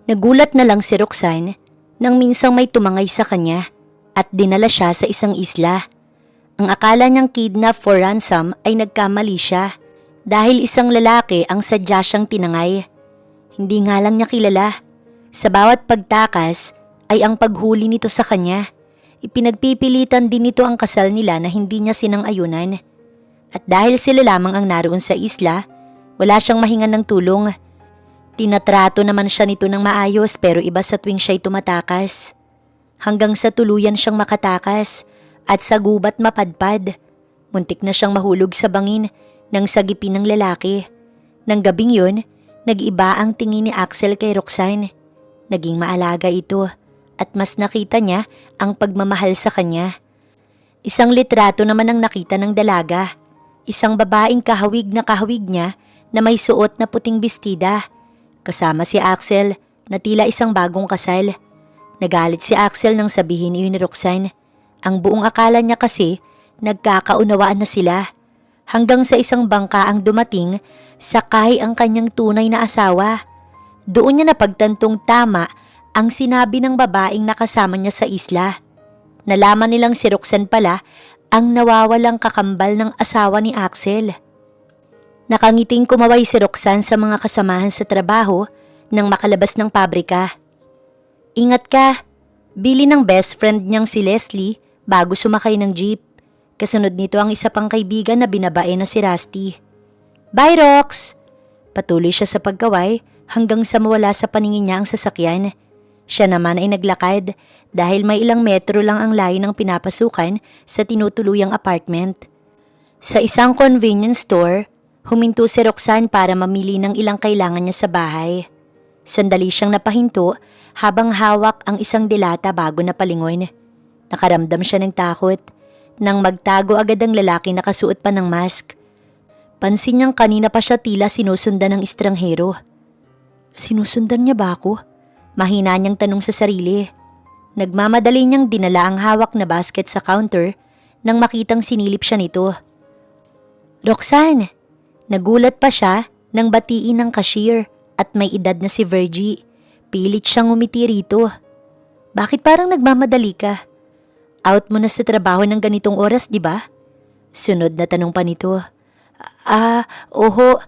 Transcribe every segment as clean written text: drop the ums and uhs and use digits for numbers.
Nagulat na lang si Roxanne nang minsang may tumangay sa kanya at dinala siya sa isang isla. Ang akala niyang kidnap for ransom ay nagkamali siya dahil isang lalaki ang sadya siyang tinangay. Hindi nga lang niya kilala. Sa bawat pagtakas ay ang paghuli nito sa kanya. Ipinagpipilitan din nito ang kasal nila na hindi niya sinang-ayunan. At dahil sila lamang ang naroon sa isla, wala siyang mahingan ng tulong. Tinatrato naman siya nito ng maayos pero iba sa tuwing siya'y tumatakas. Hanggang sa tuluyan siyang makatakas at sa gubat mapadpad. Muntik na siyang mahulog sa bangin ng sagipin ng lalaki. Nang gabing yun, nag-iba ang tingin ni Axel kay Roxanne. Naging maalaga ito at mas nakita niya ang pagmamahal sa kanya. Isang litrato naman ang nakita ng dalaga. Isang babaeng kahawig niya na may suot na puting bestida. Kasama si Axel na tila isang bagong kasal. Nagalit si Axel nang sabihin iyon ni Roxanne. Ang buong akala niya kasi nagkakaunawaan na sila. Hanggang sa isang bangka ang dumating, sakay ang kanyang tunay na asawa. Doon niya napagtantong tama ang sinabi ng babaeng nakasama niya sa isla. Nalaman nilang si Roxanne pala ang nawawalang kakambal ng asawa ni Axel. Nakangiting kumaway si Roxanne sa mga kasamahan sa trabaho nang makalabas ng pabrika. Ingat ka, bili ng best friend niyang si Leslie bago sumakay ng jeep. Kasunod nito ang isa pang kaibigan na binabae na si Rusty. Bye Rox! Patuloy siya sa pagkaway hanggang sa mawala sa paningin niya ang sasakyan. Siya naman ay naglakad dahil may ilang metro lang ang layo ng pinapasukan sa tinutuluyang apartment. Sa isang convenience store, huminto si Roxanne para mamili ng ilang kailangan niya sa bahay. Sandali siyang napahinto habang hawak ang isang dilata bago napalingon. Nakaramdam siya ng takot nang magtago agad ang lalaki nakasuot pa ng mask. Pansin niyang kanina pa siya tila sinusundan ng estranghero. Sinusundan niya ba ako? Mahina niyang tanong sa sarili. Nagmamadali niyang dinala ang hawak na basket sa counter nang makitang sinilip siya nito. Roxanne! Nagulat pa siya nang batiin ng cashier at may edad na si Virgie. Pilit siyang umiti rito. Bakit parang nagmamadali ka? Out mo na sa trabaho ng ganitong oras, di ba? Sunod na tanong pa nito. Oho.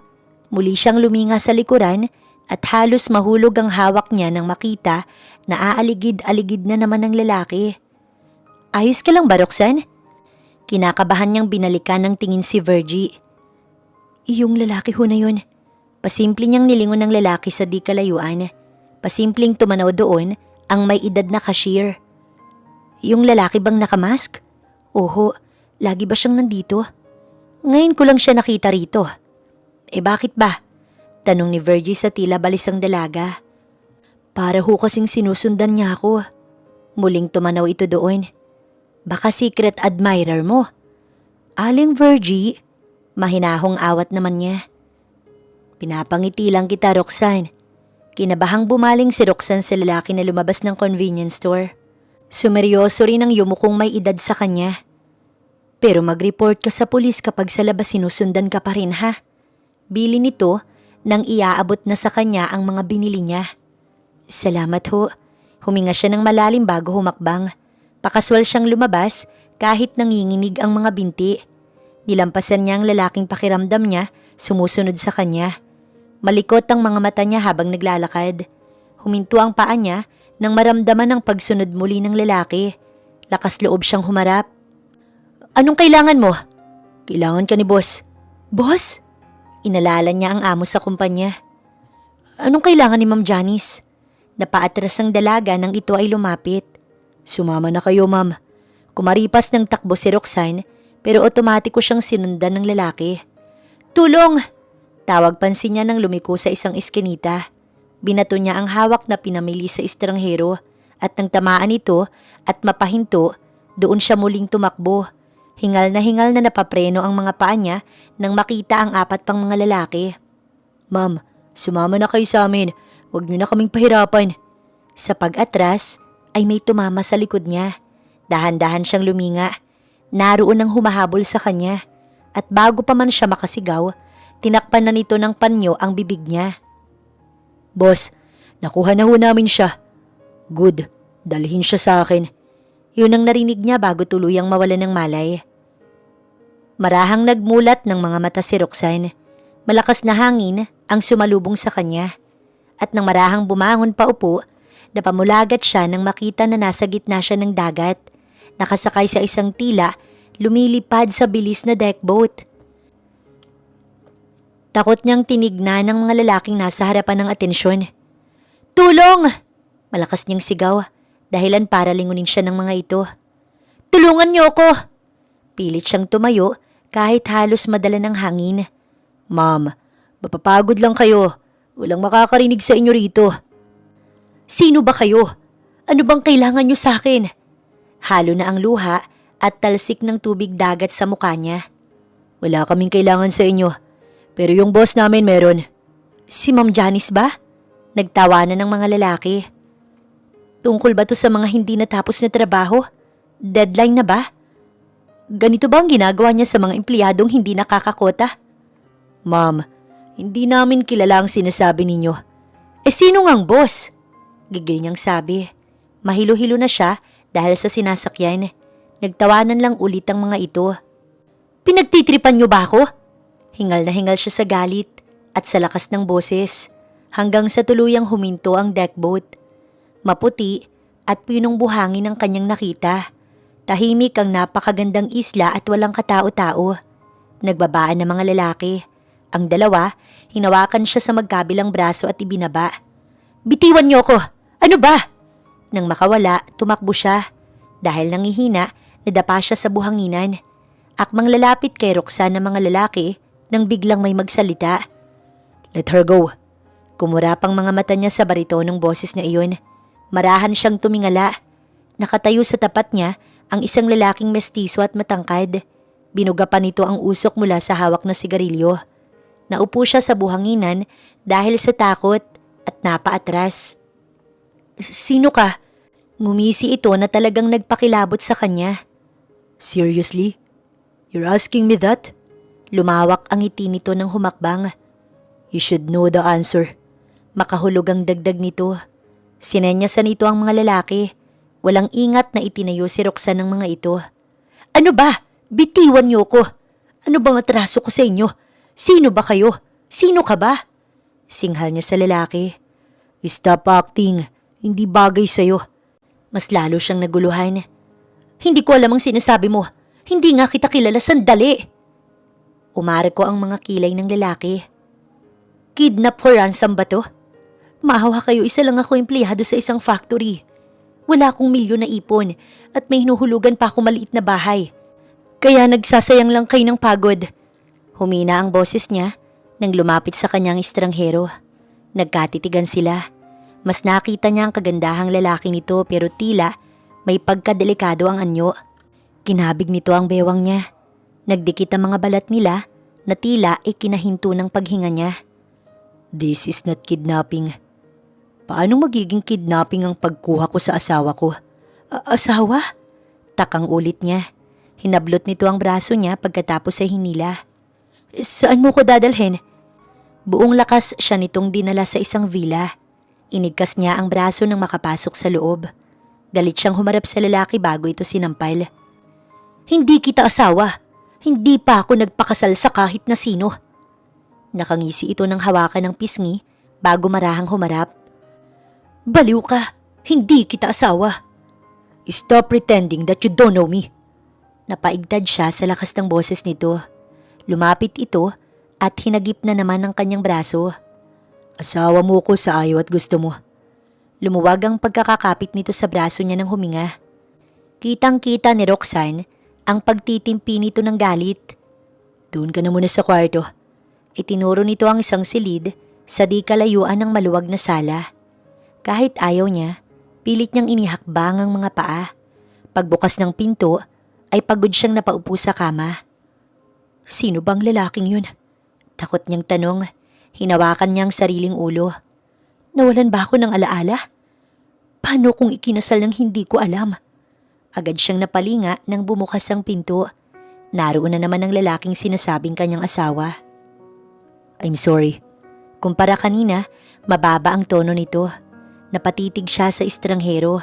Muli siyang luminga sa likuran at halos mahulog ang hawak niya nang makita na aaligid-aligid na naman ng lalaki. Ayos ka lang ba, Roxanne? Kinakabahan niyang binalikan ng tingin si Virgie. Iyong lalaki ho na yun. Pasimple niyang nilingon ng lalaki sa di kalayuan. Pasimpleng tumanaw doon ang may edad na cashier. Yung lalaki bang nakamask? Oho, lagi ba siyang nandito? Ngayon ko lang siya nakita rito. Bakit ba? Tanong ni Virgie sa tila balisang dalaga. Para ho kasing sinusundan niya ako. Muling tumanaw ito doon. Baka secret admirer mo. Aling Virgie? Mahinahong awat naman niya. Pinapangiti lang kita, Roxanne. Kinabahang bumaling si Roxanne sa lalaki na lumabas ng convenience store. Sumeryoso rin ang yumukong may edad sa kanya. Pero mag-report ka sa pulis kapag sa labas sinusundan ka pa rin ha. Bili nito nang iaabot na sa kanya ang mga binili niya. Salamat ho. Huminga siya ng malalim bago humakbang. Pakaswal siyang lumabas kahit nanginginig ang mga binti. Nilampasan niya ang lalaking pakiramdam niya, sumusunod sa kanya. Malikot ang mga mata niya habang naglalakad. Huminto ang paa niya nang maramdaman ang pagsunod muli ng lalaki. Lakas loob siyang humarap. Anong kailangan mo? Kailangan ka ni boss. Boss? Inalala niya ang amo sa kumpanya. Anong kailangan ni Ma'am Janice? Napaatras ang dalaga nang ito ay lumapit. Sumama na kayo, ma'am. Kumaripas ng takbo si Roxanne pero otomatiko siyang sinundan ng lalaki. Tulong! Tawag pansin niya nang lumiko sa isang eskinita. Binato niya ang hawak na pinamili sa estranghero at nang tamaan ito at mapahinto, doon siya muling tumakbo. Hingal na napapreno ang mga paa niya nang makita ang apat pang mga lalaki. Ma'am, sumama na kayo sa amin. Huwag niyo na kaming pahirapan. Sa pag-atras ay may tumama sa likod niya. Dahan-dahan siyang luminga. Naroon ang humahabol sa kanya at bago pa man siya makasigaw, tinakpan na nito ng panyo ang bibig niya. Boss, Nakuha na ho namin siya. Good, dalhin siya sa akin. Yun ang narinig niya bago tuluyang mawalan ng malay. Marahang nagmulat ng mga mata si Roxanne. Malakas na hangin ang sumalubong sa kanya. At nang marahang bumangon pa upo, napamulagat siya nang makita na nasa gitna siya ng dagat. Nakasakay sa isang tila, lumilipad sa bilis na deck boat. Takot niyang tinignan ng mga lalaking nasa harapan ng atensyon. Tulong! Malakas niyang sigaw, dahilan para lingunin siya ng mga ito. Tulungan niyo ako! Pilit siyang tumayo kahit halos madala ng hangin. Ma'am, mapapagod lang kayo. Walang makakarinig sa inyo rito. Sino ba kayo? Ano bang kailangan niyo sa akin? Halo na ang luha at talsik ng tubig dagat sa mukha niya. Wala kaming kailangan sa inyo, pero yung boss namin meron. Si Ma'am Janice ba? Nagtawanan ng mga lalaki. Tungkol ba to sa mga hindi natapos na trabaho? Deadline na ba? Ganito ba ang ginagawa niya sa mga empleyadong hindi nakakakota? Ma'am, hindi namin kilala ang sinasabi ninyo. Sino ngang boss? Gigil niyang sabi. Mahilo-hilo na siya dahil sa sinasakyan. Nagtawanan lang ulit ang mga ito. Pinagtitripan niyo ba ako? Hingal na hingal siya sa galit at sa lakas ng boses hanggang sa tuluyang huminto ang deck boat. Maputi at pinong buhangin ang kanyang nakita. Tahimik ang napakagandang isla at walang katao-tao. Nagbabaan ng mga lalaki. Ang dalawa, hinawakan siya sa magkabilang braso at ibinaba. Bitiwan niyo ako! Ano ba? Nang makawala, tumakbo siya. Dahil nangihina, nadapa siya sa buhanginan. Akmang lalapit kay Roxanne ng mga lalaki nang biglang may magsalita. Let her go. Kumurapang mga mata niya sa baritonong boses na iyon. Marahan siyang tumingala. Nakatayo sa tapat niya ang isang lalaking mestizo at matangkad. Binuga pa nito ang usok mula sa hawak na sigarilyo. Naupo siya sa buhanginan dahil sa takot at napaatras. Sino ka? Ngumisi ito na talagang nagpakilabot sa kanya. Seriously? You're asking me that? Lumawak ang ngiti nito ng humakbang. You should know the answer. Makahulog ang dagdag nito. Sinenyasan nito ang mga lalaki. Walang ingat na itinayo si Roxanne ng mga ito. Ano ba? Bitiwan niyo ko. Ano bang atraso ko sa inyo? Sino ba kayo? Sino ka ba? Singhal niya sa lalaki. Stop acting. Hindi bagay sa'yo. Mas lalo siyang naguluhan. Hindi ko alam ang sinasabi mo. Hindi nga kita kilala, sandali. Umare ko ang mga kilay ng lalaki. Kidnap for ransom ba to? Mahawa kayo, isa lang ako empleyado sa isang factory. Wala akong milyon na ipon at may hinuhulugan pa akong maliit na bahay. Kaya nagsasayang lang kayo ng pagod. Humina ang boses niya nang lumapit sa kanyang estranghero. Nagkatitigan sila. Mas nakita niya ang kagandahang lalaki nito pero tila may pagkadelikado ang anyo. Kinabig nito ang bewang niya. Nagdikit ang mga balat nila na tila ikinahinto ng paghinga niya. This is not kidnapping. Paano magiging kidnapping ang pagkuha ko sa asawa ko? Asawa? Takang ulit niya. Hinablot nito ang braso niya pagkatapos ay hinila. Saan mo ko dadalhin? Buong lakas siya nitong dinala sa isang villa. Inigkas niya ang braso nang makapasok sa loob. Galit siyang humarap sa lalaki bago ito sinampal. Hindi kita asawa. Hindi pa ako nagpakasal sa kahit na sino. Nakangisi ito ng hawakan ng pisngi bago marahang humarap. Baliw ka. Hindi kita asawa. Stop pretending that you don't know me. Napaigtad siya sa lakas ng boses nito. Lumapit ito at hinagip na naman ang kanyang braso. Asawa mo ko sa ayaw at gusto mo. Lumuwag ang pagkakakapit nito sa braso niya ng huminga. Kitang-kita ni Roxanne ang pagtitimpi nito ng galit. Doon ka na muna sa kwarto. Itinuro nito ang isang silid sa di kalayuan ng maluwag na sala. Kahit ayaw niya, pilit niyang inihakbang ang mga paa. Pagbukas ng pinto, ay pagod siyang napaupo sa kama. Sino bang lalaking yun? Takot niyang tanong. Hinawakan niyang sariling ulo. Nawalan ba ako ng alaala? Paano kung ikinasal ng hindi ko alam? Agad siyang napalinga nang bumukas ang pinto. Naroon na naman ang lalaking sinasabing kanyang asawa. I'm sorry. Kumpara kanina, mababa ang tono nito. Napatitig siya sa estranghero.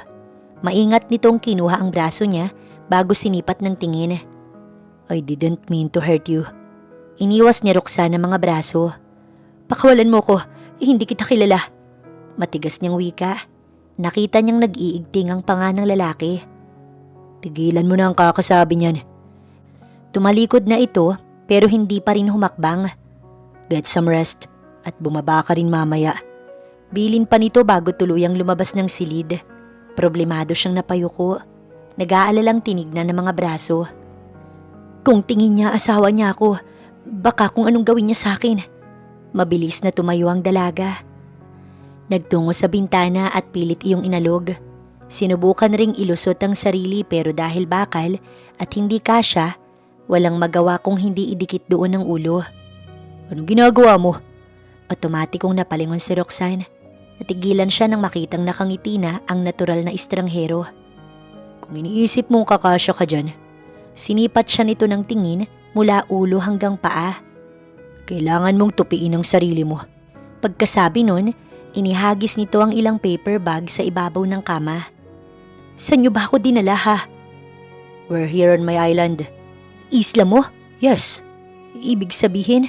Maingat nitong kinuha ang braso niya bago sinipat ng tingin. I didn't mean to hurt you. Iniwas ni Roxanne ang mga braso. Pakawalan mo ko, hindi kita kilala. Matigas niyang wika. Nakita niyang nag-iigting ang panga ng lalaki. Tigilan mo na ang kakasabi niyan. Tumalikod na ito pero hindi pa rin humakbang. Get some rest at bumaba ka rin mamaya. Bilin pa nito bago tuluyang lumabas ng silid. Problemado siyang napayuko. Nag-aalalang tinignan ng mga braso. Kung tingin niya asawa niya ako, baka kung anong gawin niya sa akin. Mabilis na tumayo ang dalaga. Nagtungo sa bintana at pilit iyong inalog. Sinubukan ring ilusot ang sarili pero dahil bakal at hindi kasya, walang magawa kung hindi idikit doon ang ulo. Anong ginagawa mo? Otomatikong napalingon si Roxanne. Natigilan siya nang makitang nakangiti na ang natural na estranghero. Kung iniisip mong kakasya ka dyan, sinipat siya nito ng tingin mula ulo hanggang paa. Kailangan mong tupiin ang sarili mo. Pagkasabi nun, inihagis nito ang ilang paper bag sa ibabaw ng kama. Saan niyo ba ako dinala ha? We're here on my island. Isla mo? Yes. Ibig sabihin,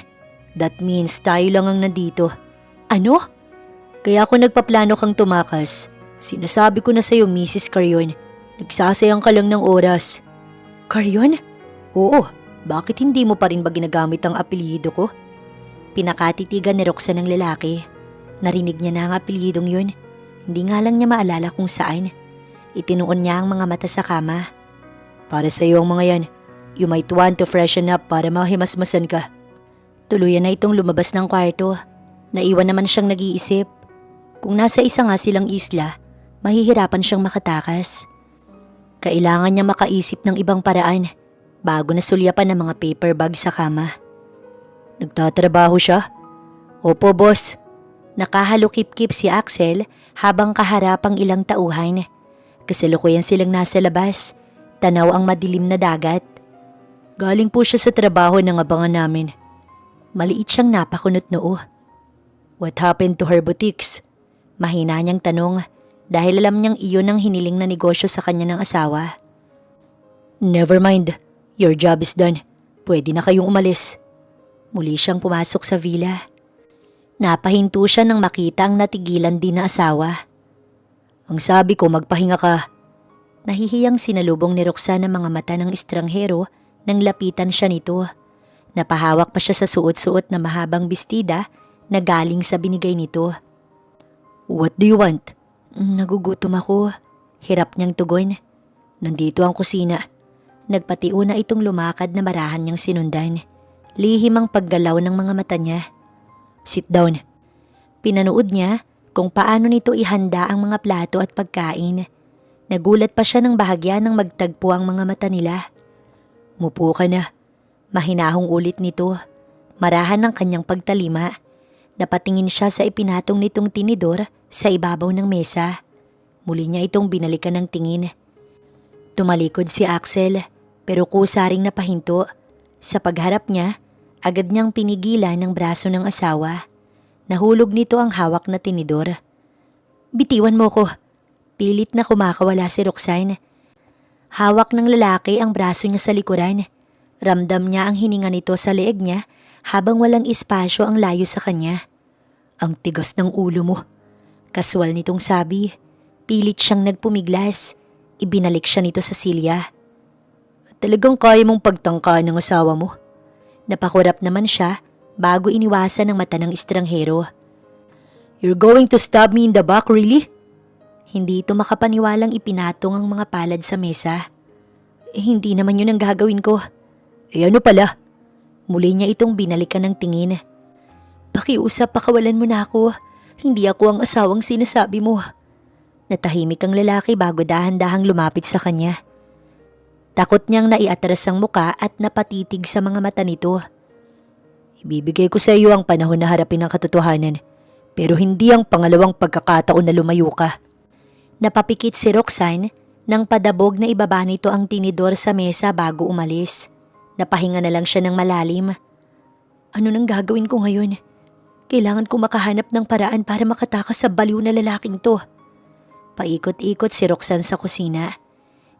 that means tayo lang ang nandito. Ano? Kaya ako nagpaplano kang tumakas. Sinasabi ko na sa'yo, Mrs. Carrion. Nagsasayang ka lang ng oras. Carrion? Oo. Bakit hindi mo pa rin ba ginagamit ang apelyido ko? Pinakatitigan ni Roxanne ng lalaki. Narinig niya na ang apelyidong yun. Hindi nga lang niya maalala kung saan. Itinuon niya ang mga mata sa kama. Para sa iyo ang mga yan. You might want to freshen up para mahimasmasan ka. Tuluyan na itong lumabas ng kwarto. Naiwan naman siyang nag-iisip. Kung nasa isa nga silang isla, mahihirapan siyang makatakas. Kailangan niya makaisip ng ibang paraan bago nasulyapan ang mga paper bag sa kama. Nagtatrabaho siya? Opo, boss. Nakahalukip-kip si Axel habang kaharap ang ilang tauhan. Kasalukuyan silang nasa labas. Tanaw ang madilim na dagat. Galing po siya sa trabaho ng abangan namin. Maliit siyang napakunot noo. What happened to her boutiques? Mahina niyang tanong dahil alam niyang iyon ang hiniling na negosyo sa kanya ng asawa. Never mind. Your job is done. Pwede na kayong umalis. Muli siyang pumasok sa villa. Napahinto siya nang makita ang natigilan din na asawa. Ang sabi ko magpahinga ka. Nahihiyang sinalubong ni Roxanne ang mga mata ng estranghero nang lapitan siya nito. Napahawak pa siya sa suot-suot na mahabang bestida na galing sa binigay nito. What do you want? Nagugutom ako. Hirap niyang tugon. Nandito ang kusina. Nagpatiuna itong lumakad na marahan niyang sinundan. Lihim ang paggalaw ng mga mata niya. Sit down. Pinanood niya kung paano nito ihanda ang mga plato at pagkain. Nagulat pa siya ng bahagya nang magtagpo ang mga mata nila. Mupo ka na. Mahinahong ulit nito. Marahan ng kanyang pagtalima. Napatingin siya sa ipinatong nitong tinidor sa ibabaw ng mesa. Muli niya itong binalikan ng tingin. Tumalikod si Axel pero kusa ring napahinto. Sa pagharap niya, agad niyang pinigilan ng braso ng asawa. Nahulog nito ang hawak na tinidor. Bitiwan mo ko. Pilit na kumakawala si Roxanne. Hawak ng lalaki ang braso niya sa likuran. Ramdam niya ang hininga nito sa leeg niya habang walang espasyo ang layo sa kanya. Ang tigas ng ulo mo. Kaswal nitong sabi. Pilit siyang nagpumiglas. Ibinalik siya nito sa silya. Talagang kaya mong pagtangka ng asawa mo? Napakurap naman siya bago iniwasan ng mata ng estranghero. You're going to stab me in the back, really? Hindi ito makapaniwalang ipinatong ang mga palad sa mesa. Hindi naman yun ang gagawin ko. Ano pala? Muli niya itong binalikan ng tingin. Pakiusap, pakawalan mo na ako. Hindi ako ang asawang sinasabi mo. Natahimik ang lalaki bago dahan-dahang lumapit sa kanya. Takot niyang naiatras ang muka at napatitig sa mga mata nito. Ibibigay ko sa iyo ang panahon na harapin ang katotohanan, pero hindi ang pangalawang pagkakataon na lumayo ka. Napapikit si Roxanne nang padabog na ibaba nito ang tinidor sa mesa bago umalis. Napahinga na lang siya ng malalim. Ano nang gagawin ko ngayon? Kailangan ko makahanap ng paraan para makatakas sa baliw na lalaking to. Paikot-ikot si Roxanne sa kusina.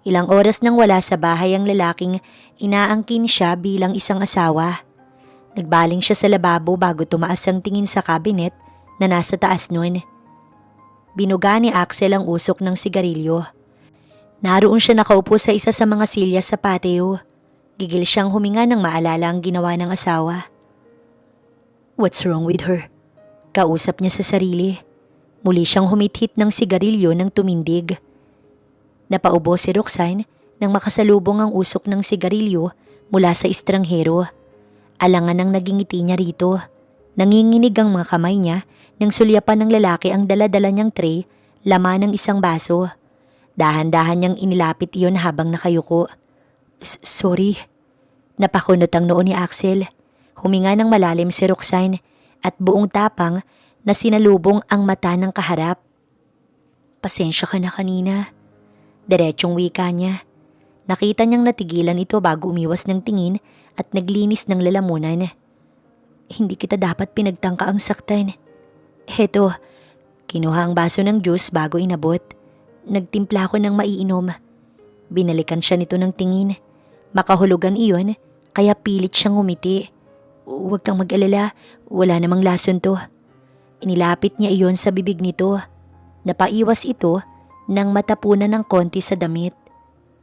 Ilang oras nang wala sa bahay ang lalaking inaangkin siya bilang isang asawa. Nagbaling siya sa lababo bago tumaas ang tingin sa cabinet na nasa taas nun. Binuga ni Axel ang usok ng sigarilyo. Naroon siya nakaupo sa isa sa mga silya sa patio. Gigil siyang huminga nang maalala ang ginawa ng asawa. What's wrong with her? Kausap niya sa sarili. Muli siyang humithit ng sigarilyo nang tumindig. Napaubo si Roxanne nang makasalubong ang usok ng sigarilyo mula sa estranghero. Alangan ang naging ngiti niya rito. Nanginginig ang mga kamay niya nang sulyapan ng lalaki ang dala-dala niyang tray, laman ng isang baso. Dahan-dahan niyang inilapit iyon habang nakayuko. Sorry. Napakunot ang noo ni Axel. Huminga ng malalim si Roxanne at buong tapang na sinalubong ang mata ng kaharap. Pasensya ka na kanina. Diretsong wika niya. Nakita niyang natigilan ito bago umiwas ng tingin at naglinis ng lalamunan. Hindi kita dapat pinagtangka ang saktan. Heto, kinuha ang baso ng juice bago inabot. Nagtimpla ko ng maiinom. Binalikan siya nito ng tingin. Makahulugan iyon, kaya pilit siyang ngumiti. Huwag kang mag-alala, wala namang lason to. Inilapit niya iyon sa bibig nito. Napaiwas ito nang matapunan ng konti sa damit.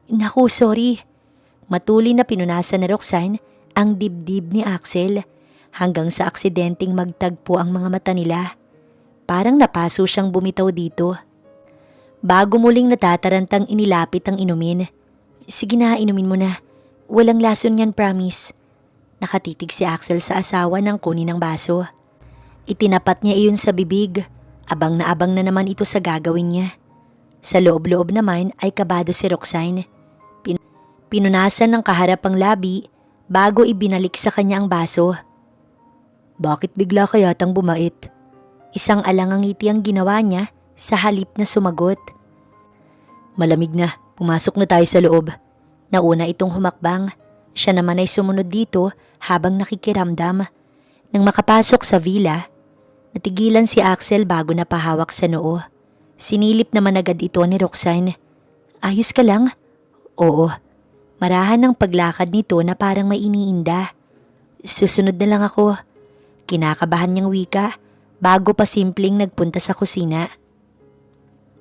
Naku, sorry. Matuli na pinunasan ni Roxanne ang dibdib ni Axel hanggang sa aksidenteng magtagpo ang mga mata nila. Parang napaso siyang bumitaw dito. Bago muling natatarantang inilapit ang inumin. Sige na, inumin mo na. Walang lason yan, promise. Nakatitig si Axel sa asawa nang kunin ang baso. Itinapat niya iyon sa bibig. Abang na naman ito sa gagawin niya. Sa loob-loob naman ay kabado si Roxanne. Pinunasan ng kaharap ang labi bago ibinalik sa kanya ang baso. Bakit bigla kayatang bumait? Isang alangang ngiti ang ginawa niya sa halip na sumagot. Malamig na, pumasok na tayo sa loob. Nauna itong humakbang. Siya naman ay sumunod dito habang nakikiramdam. Nang makapasok sa villa, natigilan si Axel bago napahawak sa noo. Sinilip naman agad ito ni Roxanne. Ayos ka lang? Oo. Marahan ng paglakad nito na parang may iniinda. Susunod na lang ako. Kinakabahan niyang wika bago pa simpleng nagpunta sa kusina.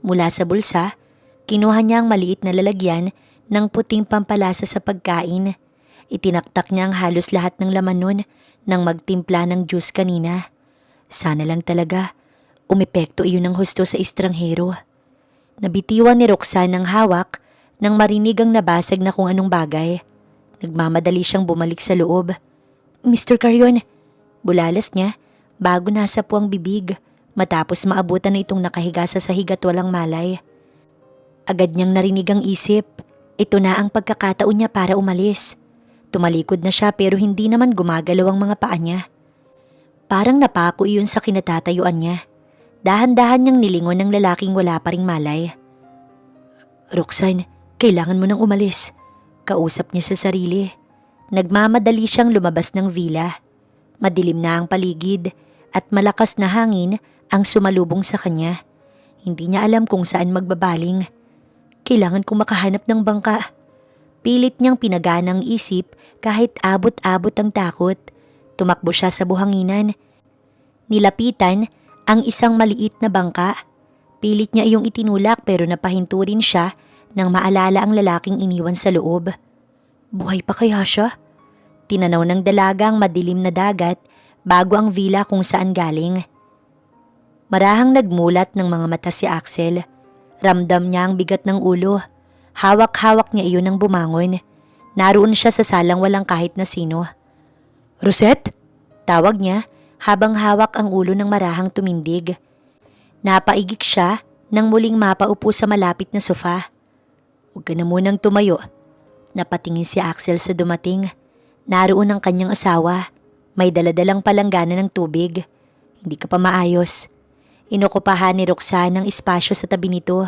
Mula sa bulsa, kinuha niya ang maliit na lalagyan ng puting pampalasa sa pagkain. Itinaktak niya ang halos lahat ng laman nun nang magtimpla ng juice kanina. Sana lang talaga umepekto iyon ng husto sa estranghero. Nabitiwan ni Roxanne ang hawak nang marinig ang nabasag na kung anong bagay. Nagmamadali siyang bumalik sa loob. Mr. Carrion, bulalas niya bago nasapo ang bibig matapos maabutan na itong nakahiga sa sahig at walang malay. Agad niyang narinig ang isip. Ito na ang pagkakataon niya para umalis. Tumalikod na siya pero hindi naman gumagalaw ang mga paa niya. Parang napako iyon sa kinatatayuan niya. Dahan-dahan niyang nilingon ng lalaking wala pa ring malay. Roxanne, kailangan mo nang umalis. Kausap niya sa sarili. Nagmamadali siyang lumabas ng villa. Madilim na ang paligid at malakas na hangin ang sumalubong sa kanya. Hindi niya alam kung saan magbabaling. Kailangan kong makahanap ng bangka. Pilit niyang pinaganang isip kahit abot-abot ang takot. Tumakbo siya sa buhanginan. Nilapitan ang isang maliit na bangka. Pilit niya iyong itinulak pero napahinto rin siya nang maalala ang lalaking iniwan sa loob. Buhay pa kaya siya? Tinanaw ng dalaga ang madilim na dagat bago ang villa kung saan galing. Marahang nagmulat ng mga mata si Axel. Ramdam niya ang bigat ng ulo. Hawak-hawak niya iyon nang bumangon. Naroon siya sa salang walang kahit na sino. Rosette? Tawag niya habang hawak ang ulo ng marahang tumindig. Napaigik siya nang muling mapaupo sa malapit na sofa. Huwag ka na munang tumayo. Napatingin si Axel sa dumating. Naroon ang kanyang asawa. May daladalang palanggana ng tubig. Hindi ka pa maayos. Inokupahan ni Roxanne ang espasyo sa tabi nito.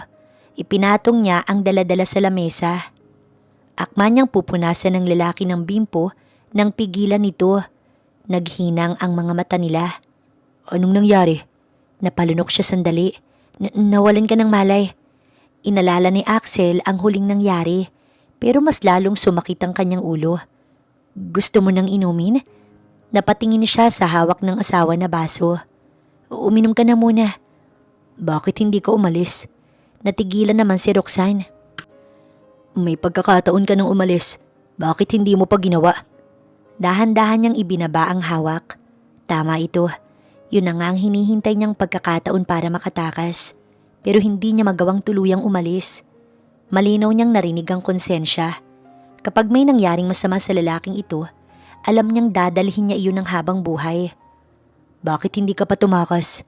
Ipinatong niya ang daladala sa lamesa. Akma niyang pupunasan ng lalaki ng bimpo nang pigilan nito. Naghinang ang mga mata nila. Anong nangyari? Napalunok siya sandali. Nawalan ka ng malay. Inalala ni Axel ang huling nangyari, pero mas lalong sumakit ang kanyang ulo. Gusto mo nang inumin? Napatingin siya sa hawak ng asawa na baso. Uminom ka na muna. Bakit hindi ka umalis? Natigilan naman si Roxanne. May pagkakataon ka nang umalis. Bakit hindi mo pa ginawa? Dahan-dahan niyang ibinaba ang hawak. Tama ito. Yun na nga ang hinihintay niyang pagkakataon para makatakas. Pero hindi niya magawang tuluyang umalis. Malinaw niyang narinig ang konsensya. Kapag may nangyaring masama sa lalaking ito, alam niyang dadalhin niya iyon ng habang buhay. Bakit hindi ka pa tumakas?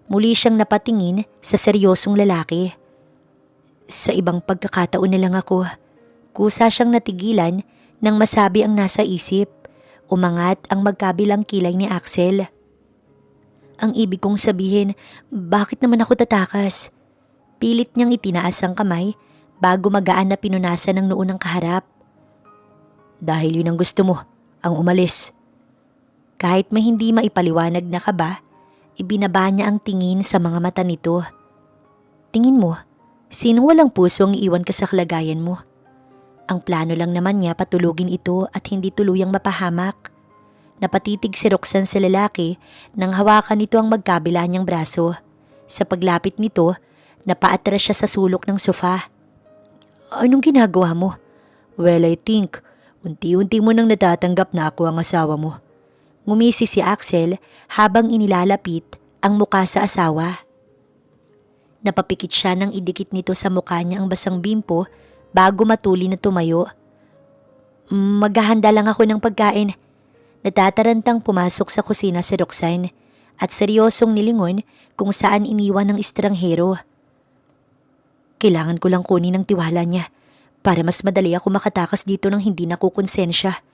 Muli siyang napatingin sa seryosong lalaki. Sa ibang pagkakataon na lang ako. Kusa siyang natigilan nang masabi ang nasa isip. Umangat ang magkabilang kilay ni Axel. Ang ibig kong sabihin, bakit naman ako tatakas? Pilit niyang itinaas ang kamay bago magaan na pinunasan ng noo ng kaharap. Dahil yun ang gusto mo, ang umalis. Kahit may hindi maipaliwanag na kaba, ibinaba niya ang tingin sa mga mata nito. Tingin mo, sino walang puso ang iiwan ka sa kalagayan mo? Ang plano lang naman niya patulugin ito at hindi tuluyang mapahamak. Napatitig si Roxanne sa lalaki nang hawakan nito ang magkabila niyang braso. Sa paglapit nito, napaatras siya sa sulok ng sofa. Anong ginagawa mo? Well, I think, unti-unti mo nang natatanggap na ako ang asawa mo. Ngumisi si Axel habang inilalapit ang muka sa asawa. Napapikit siya nang idikit nito sa mukha niya ang basang bimpo bago matuli na tumayo. Maghahanda lang ako ng pagkain. Natatarantang pumasok sa kusina si Roxanne at seryosong nilingon kung saan iniwan ng estranghero. Kailangan ko lang kunin ang tiwala niya para mas madali ako makatakas dito nang hindi nakukonsensya.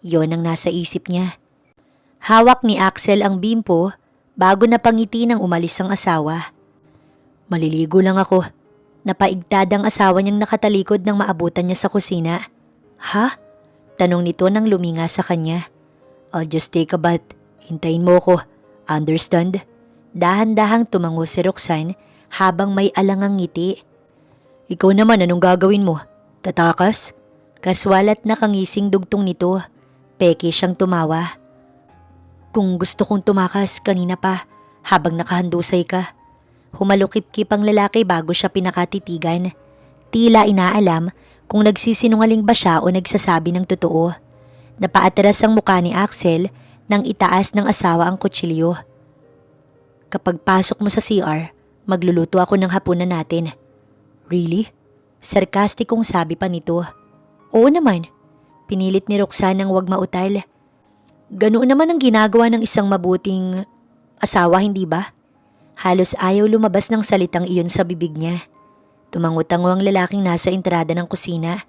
Yon ang nasa isip niya. Hawak ni Axel ang bimpo bago napangiti nang umalis ang asawa. Maliligo lang ako. Napaigtad ang asawa niyang nakatalikod nang maabutan niya sa kusina. Ha? Tanong nito nang luminga sa kanya. I'll just take a bath. Hintayin mo ko. Understand? Dahan-dahang tumango si Roxanne habang may alangang ngiti. Ikaw naman, anong gagawin mo? Tatakas? Kaswal at nakangising dugtong nito. Peke siyang tumawa. Kung gusto kong tumakas kanina pa habang nakahandusay ka. Humalukip-kip ang lalaki bago siya pinakatitigan. Tila inaalam kung nagsisinungaling ba siya o nagsasabi ng totoo. Napaatras ang mukha ni Axel nang itaas ng asawa ang kutsilyo. Kapag pasok mo sa CR, magluluto ako ng hapunan natin. Really? Sarkastikong sabi pa nito. Oo naman. Pinilit ni Roxanne ang wag mautal. Ganoon naman ang ginagawa ng isang mabuting asawa, hindi ba? Halos ayaw lumabas ng salitang iyon sa bibig niya. Tumango-tango ang lalaking nasa entrada ng kusina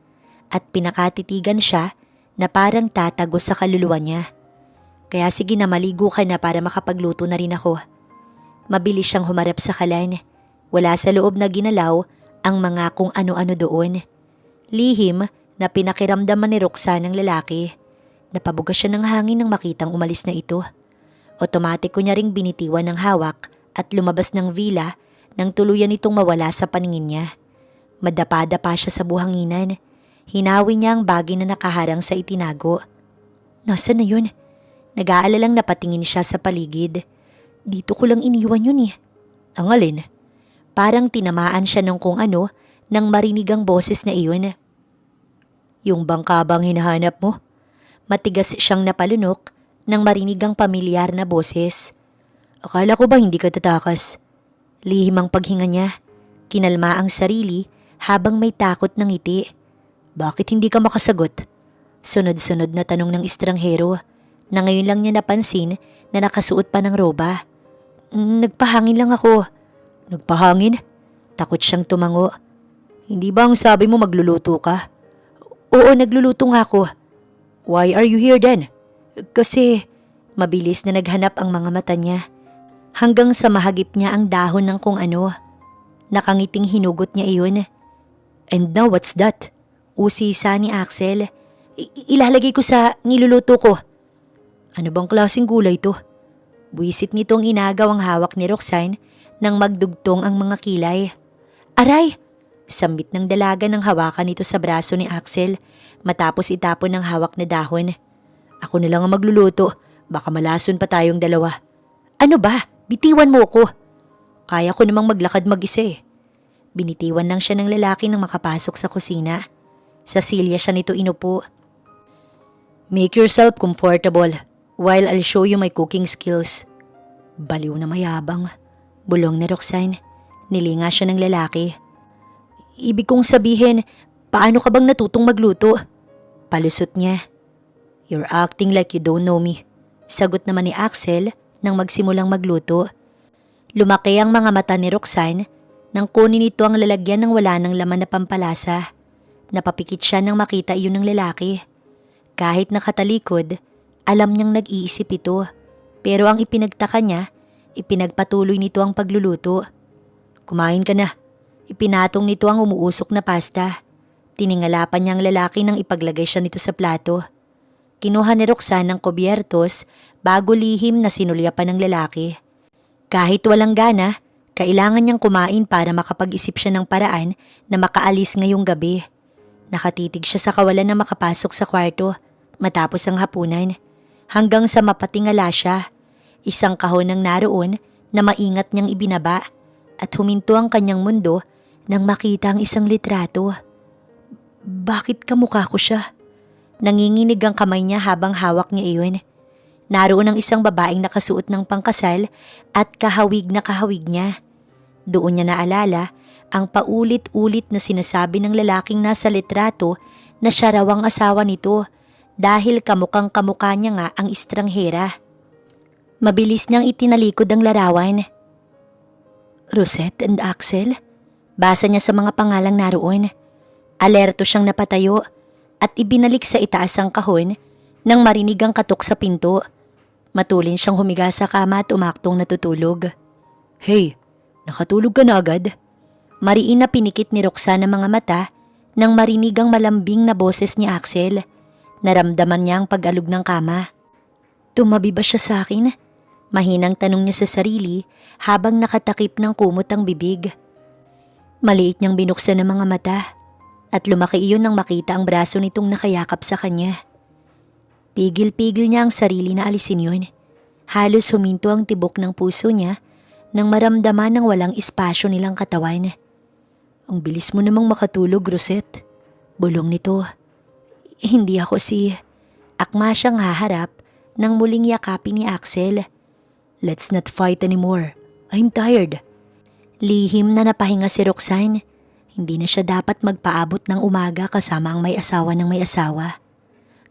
at pinakatitigan siya na parang tatago sa kaluluwa niya. Kaya sige na, maligo ka na para makapagluto na rin ako. Mabilis siyang humarap sa kalan. Wala sa loob na ginalaw ang mga kung ano-ano doon. Lihim na pinakiramdaman ni Roxanne ang lalaki. Napabuga siya ng hangin nang makitang umalis na ito. Otomatiko niya ring binitiwan ng hawak at lumabas ng villa nang tuluyan itong mawala sa paningin niya. Madapa-dapa siya sa buhanginan. Hinawi niya ang bagay na nakaharang sa itinago. Nasaan na yun? Nag-aalalang napatingin siya sa paligid. Dito ko lang iniwan yun eh. Ang alin? Parang tinamaan siya ng kung ano nang marinig ang boses na iyon. Yung bangka bang hinahanap mo? Matigas siyang napalunok nang marinig ang pamilyar na boses. Akala ko ba hindi ka tatakas? Lihim ang paghinga niya. Kinalma ang sarili habang may takot ng ngiti. Bakit hindi ka makasagot? Sunod-sunod na tanong ng estranghero na ngayon lang niya napansin na nakasuot pa ng roba. Nagpahangin lang ako. Nagpahangin? Takot siyang tumango. Hindi ba ang sabi mo magluluto ka? Oo, nagluluto nga ako. Why are you here then? Kasi mabilis na naghanap ang mga mata niya. Hanggang sa mahagip niya ang dahon ng kung ano. Nakangiting hinugot niya iyon. And now what's that? Usisa ni Axel. Ilalagay ko sa niluluto ko. Ano bang klaseng gulay to? Buwisit nitong inagaw ang hawak ni Roxanne nang magdugtong ang mga kilay. Aray! Sambit ng dalaga ng hawakan nito sa braso ni Axel matapos itapon ng hawak na dahon. Ako na lang ang magluluto, baka malason pa tayong dalawa. Ano ba? Bitiwan mo ko. Kaya ko namang maglakad mag-isa eh. Binitiwan lang siya ng lalaki nang makapasok sa kusina. Sa silya siya nito inupo. Make yourself comfortable while I'll show you my cooking skills. Baliw na mayabang. Bulong ni Roxanne. Nilinga siya ng lalaki. Ibig kong sabihin, paano ka bang natutong magluto? Palusot niya. You're acting like you don't know me. Sagot naman ni Axel nang magsimulang magluto. Lumaki ang mga mata ni Roxanne nang kunin ito ang lalagyan ng wala ng laman na pampalasa. Napapikit siya nang makita iyon ng lalaki. Kahit nakatalikod, alam niyang nag-iisip ito. Pero ang ipinagtaka niya, ipinagpatuloy nito ang pagluluto. Kumain ka na. Ipinatong nito ang umuusok na pasta. Tiningala pa niya ang lalaki nang ipaglagay siya nito sa plato. Kinuha ni Roxanne ng kobyertos bago lihim na sinulyapan ng lalaki. Kahit walang gana, kailangan niyang kumain para makapag-isip siya ng paraan na makaalis ngayong gabi. Nakatitig siya sa kawalan na makapasok sa kwarto matapos ang hapunan hanggang sa mapatingala siya. Isang kahon ng naroon na maingat niyang ibinaba at huminto ang kanyang mundo nang makita ang isang litrato. Bakit kamukha ko siya? Nanginginig ang kamay niya habang hawak niya iyon. Naroon ang isang babaeng nakasuot ng pangkasal at kahawig na kahawig niya. Doon niya naalala ang paulit-ulit na sinasabi ng lalaking nasa litrato na siya raw ang asawa nito dahil kamukhang kamukha niya nga ang estranghera. Mabilis niyang itinalikod ang larawan. Rosette and Axel? Basa niya sa mga pangalang naroon. Alerto siyang napatayo at ibinalik sa itaas ang kahon nang marinig ang katok sa pinto. Matulin siyang humiga sa kama at umaktong natutulog. Hey, nakatulog ka na agad? Mariin na pinikit ni Roxanne ang mga mata nang marinig ang malambing na boses ni Axel. Naramdaman niya ang pag-alog ng kama. Tumabi ba siya sa akin? Mahinang tanong niya sa sarili habang nakatakip ng kumot ang bibig. Maliit niyang binuksan ang mga mata at lumaki iyon nang makita ang braso nitong nakayakap sa kanya. Pigil-pigil niya ang sarili na alisin yun. Halos huminto ang tibok ng puso niya nang maramdaman ng walang espasyo nilang katawan. Ang bilis mo namang makatulog, Rosette. Bulong nito. Hindi ako si... Akma siyang haharap nang muling yakapin ni Axel. Let's not fight anymore. I'm tired. Lihim na napahinga si Roxanne. Hindi na siya dapat magpaabot ng umaga kasama ang may asawa ng may asawa.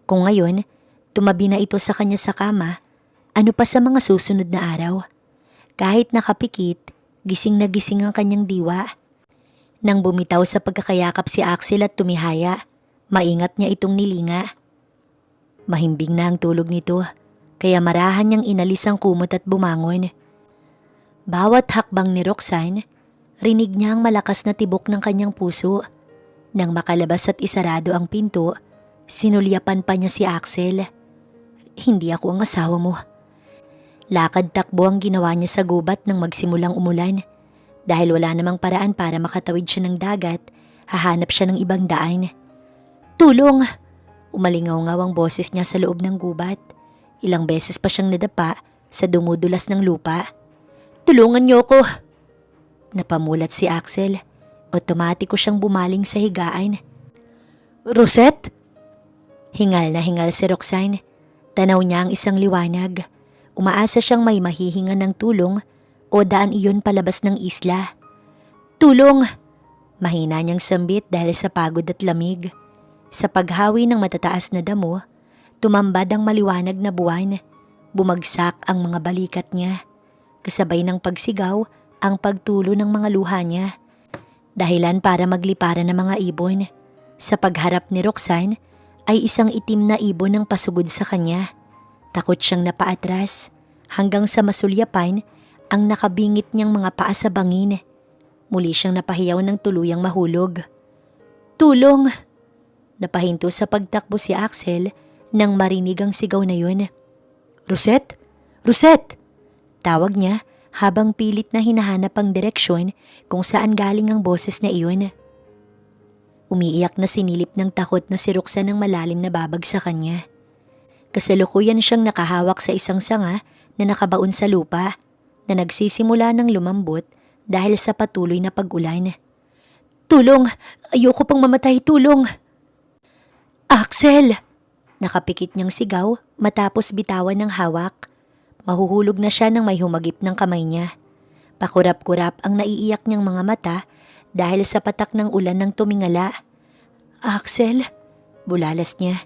Kung ngayon, tumabi na ito sa kanya sa kama, ano pa sa mga susunod na araw? Kahit nakapikit, gising na gising ang kanyang diwa. Nang bumitaw sa pagkakayakap si Axel at tumihaya, maingat niya itong nilinga. Mahimbing na ang tulog nito, kaya marahan niyang inalis ang kumot at bumangon. Bawat hakbang ni Roxanne, rinig niya ang malakas na tibok ng kanyang puso. Nang makalabas at isarado ang pinto, sinulyapan pa niya si Axel. Hindi ako ang asawa mo. Lakad takbo ang ginawa niya sa gubat nang magsimulang umulan. Dahil wala namang paraan para makatawid siya ng dagat, hahanap siya ng ibang daan. Tulong! Umalingaw-ngaw ang boses niya sa loob ng gubat. Ilang beses pa siyang nadapa sa dumudulas ng lupa. Tulungan niyo ko! Napamulat si Axel. Otomatiko siyang bumaling sa higaan. Rosette? Hingal na hingal si Roxanne. Tanaw niya ang isang liwanag. Umaasa siyang may mahihinga ng tulong o daan iyon palabas ng isla. Tulong! Mahina niyang sambit dahil sa pagod at lamig. Sa paghawi ng matataas na damo, tumambad ang maliwanag na buwan. Bumagsak ang mga balikat niya. Kasabay ng pagsigaw ang pagtulo ng mga luha niya. Dahilan para magliparan ng mga ibon. Sa pagharap ni Roxanne ay isang itim na ibon ang pasugod sa kanya. Takot siyang napaatras hanggang sa masulyapan ang nakabingit niyang mga paa sa bangin. Muli siyang napahiyaw ng tuluyang mahulog. Tulong! Napahinto sa pagtakbo si Axel nang marinig ang sigaw na yun. Rosette! Rosette! Tawag niya habang pilit na hinahanap ang direksyon kung saan galing ang boses na iyon. Umiiyak na sinilip ng takot na si Roxanne ng malalim na babag sa kanya. Kasalukuyan siyang nakahawak sa isang sanga na nakabaon sa lupa na nagsisimula ng lumambot dahil sa patuloy na pag-ulan. Tulong! Ayoko pang mamatay, tulong! Axel! Nakapikit niyang sigaw matapos bitawan ng hawak. Mahuhulog na siya nang may humagip ng kamay niya. Pakurap-kurap ang naiiyak niyang mga mata dahil sa patak ng ulan ng tumingala. Axel? Bulalas niya.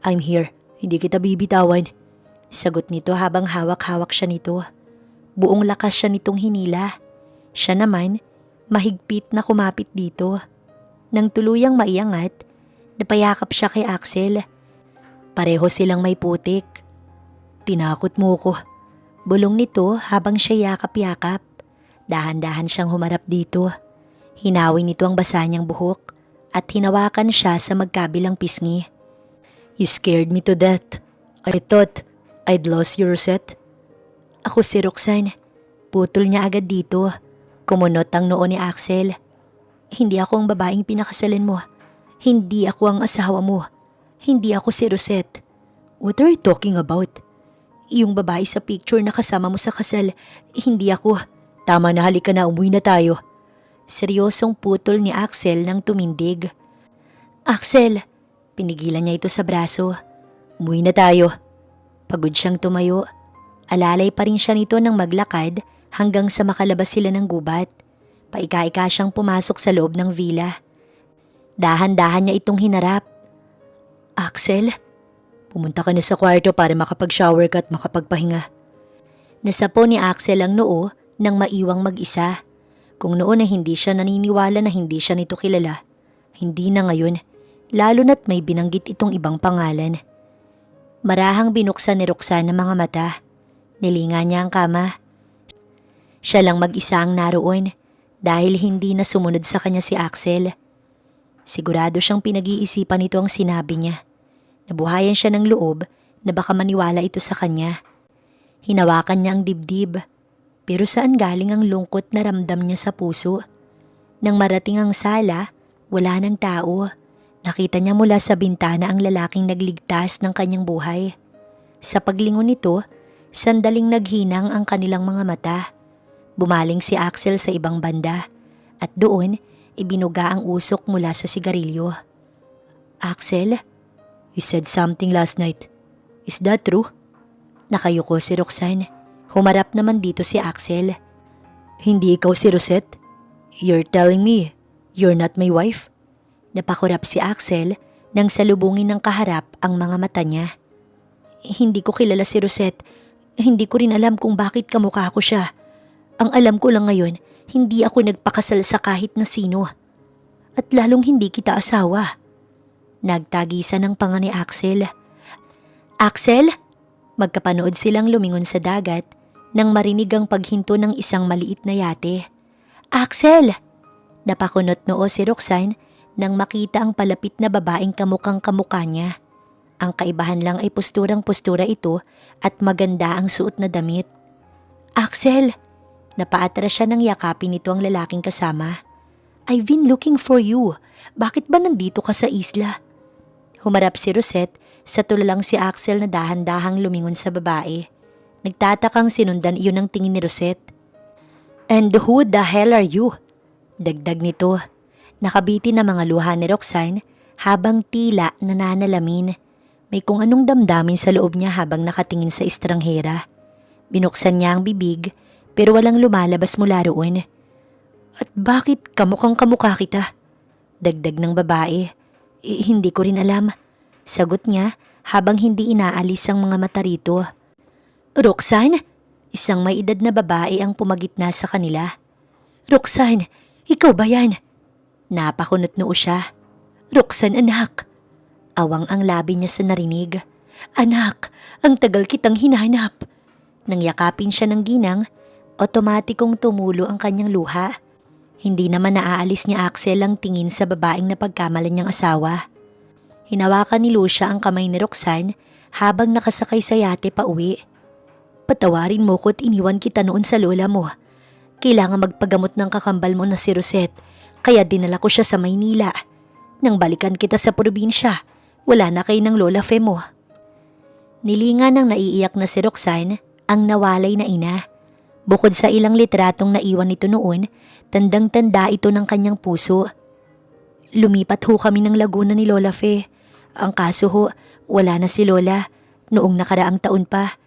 I'm here. Hindi kita bibitawan. Sagot nito habang hawak-hawak siya nito. Buong lakas siya nitong hinila. Siya naman, mahigpit na kumapit dito. Nang tuluyang maiangat, napayakap siya kay Axel. Pareho silang may putik. Tinakot mo ko. Bulong nito habang siya yakap-yakap. Dahan-dahan siyang humarap dito. Hinawi nito ang basa niyang buhok at hinawakan siya sa magkabilang pisngi. You scared me to death. I thought I'd lost your Rosette. Ako si Roxanne. Putol niya agad dito. Kumunot ang noo ni Axel. Hindi ako ang babaeng pinakasalan mo. Hindi ako ang asawa mo. Hindi ako si Rosette. What are you talking about? Yung babae sa picture na kasama mo sa kasal, hindi ako. Tama na, halika na, umuwi na tayo. Seryosong putol ni Axel nang tumindig. Axel! Pinigilan niya ito sa braso. Umuwi na tayo. Pagod siyang tumayo. Alalay pa rin siya nito nang maglakad hanggang sa makalabas sila ng gubat. Paika-ika siyang pumasok sa loob ng villa. Dahan-dahan niya itong hinarap. Axel? Pumunta ka na sa kwarto para makapag-shower ka at makapagpahinga. Nasapo ni Axel ang noo nang maiwang mag-isa. Kung noon na hindi siya naniniwala na hindi siya nito kilala, hindi na ngayon, lalo na't may binanggit itong ibang pangalan. Marahang binuksan ni Roxanne ang mga mata. Nilinga niya ang kama. Siya lang mag-isa ang naroon dahil hindi na sumunod sa kanya si Axel. Sigurado siyang pinag-iisipan nito ang sinabi niya. Nabuhayan siya ng loob na baka maniwala ito sa kanya. Hinawakan niya ang dibdib. Pero saan galing ang lungkot na ramdam niya sa puso? Nang marating ang sala, wala ng tao. Nakita niya mula sa bintana ang lalaking nagligtas ng kanyang buhay. Sa paglingon nito, sandaling naghinang ang kanilang mga mata. Bumaling si Axel sa ibang banda at doon ibinuga ang usok mula sa sigarilyo. Axel, you said something last night. Is that true? Nakayuko si Roxanne. Humarap naman dito si Axel. Hindi ikaw si Rosette? You're telling me you're not my wife? Napakurap si Axel nang salubungin ng kaharap ang mga mata niya. Hindi ko kilala si Rosette. Hindi ko rin alam kung bakit kamukha ko siya. Ang alam ko lang ngayon, hindi ako nagpakasal sa kahit na sino. At lalong hindi kita asawa. Nagtagisan ng panga ni Axel. Axel? Magkapanood silang lumingon sa dagat nang marinig ang paghinto ng isang maliit na yate. Axel! Napakunot noo si Roxanne nang makita ang palapit na babaeng kamukhang kamukha niya. Ang kaibahan lang ay posturang-postura ito at maganda ang suot na damit. Axel! Napaatras siya nang yakapin nito ang lalaking kasama. I've been looking for you. Bakit ba nandito ka sa isla? Humarap si Rosette sa tulalang si Axel na dahan-dahang lumingon sa babae. Nagtatakang sinundan iyon ng tingin ni Rosette. And who the hell are you? Dagdag nito. Nakabiti na mga luha ni Roxanne habang tila nananalamin. May kung anong damdamin sa loob niya habang nakatingin sa estranghera. Binuksan niya ang bibig pero walang lumalabas mula roon. At bakit kamukhang kamukha kita? Dagdag ng babae. Hindi ko rin alam. Sagot niya habang hindi inaalis ang mga mata rito. Roxanne? Isang may edad na babae ang pumagitna sa kanila. Roxanne, ikaw ba yan? Napakunot noo siya. Roxanne, anak. Awang ang labi niya sa narinig. Anak, ang tagal kitang hinanap. Nang yakapin siya ng ginang, otomatikong tumulo ang kanyang luha. Hindi naman naaalis ni Axel ang tingin sa babaeng napagkamalan niyang asawa. Hinawakan ni Lucia ang kamay ni Roxanne habang nakasakay sa yate pa uwi. Patawarin mo ko't iniwan kita noon sa lola mo. Kailangan magpagamot ng kakambal mo na si Rosette, kaya dinala ko siya sa Maynila. Nang balikan kita sa probinsya, wala na kayo ng lola Fe mo. Nilingan ng naiiyak na si Roxanne ang nawalay na ina. Bukod sa ilang litratong naiwan nito noon, tandang-tanda ito ng kanyang puso. Lumipat ho kami ng Laguna ni Lola Fe. Ang kaso ho, wala na si Lola noong nakaraang taon pa.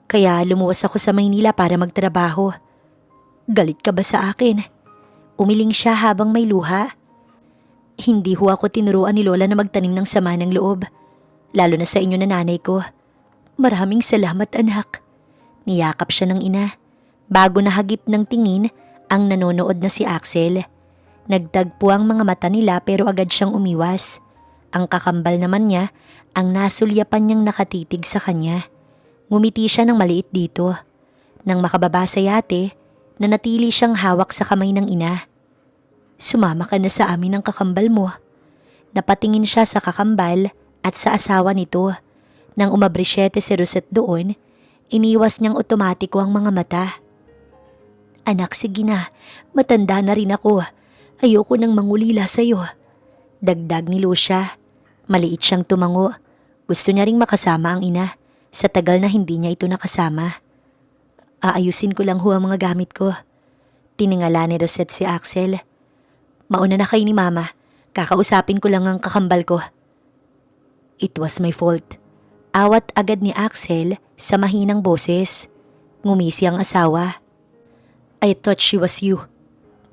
Kaya lumuwas ako sa Maynila para magtrabaho. Galit ka ba sa akin? Umiling siya habang may luha. Hindi ho ako tinuruan ni Lola na magtanim ng sama ng loob. Lalo na sa inyo na nanay ko. Maraming salamat anak. Niyakap siya ng ina. Bago nahagip ng tingin ang nanonood na si Axel. Nagtagpo ang mga mata nila pero agad siyang umiwas. Ang kakambal naman niya ang nasulyapan niyang nakatitig sa kanya. Ngumiti siya ng maliit dito. Nang makababa sa yate, nanatili siyang hawak sa kamay ng ina. Sumama ka na sa amin ng kakambal mo. Napatingin siya sa kakambal at sa asawa nito. Nang umabrisyete si Rosette doon, iniwas niyang otomatiko ang mga mata. Anak, sige na. Matanda na rin ako. Ayoko nang mangulila sa'yo. Dagdag ni Lucia. Maliit siyang tumango. Gusto niya ring makasama ang ina. Sa tagal na hindi niya ito nakasama. Aayusin ko lang ho ang mga gamit ko. Tiningala ni Rosette si Axel. Mauna na kayo ni Mama. Kakausapin ko lang ang kakambal ko. It was my fault. Awat agad ni Axel sa mahinang boses. Ngumisi ang asawa. I thought she was you.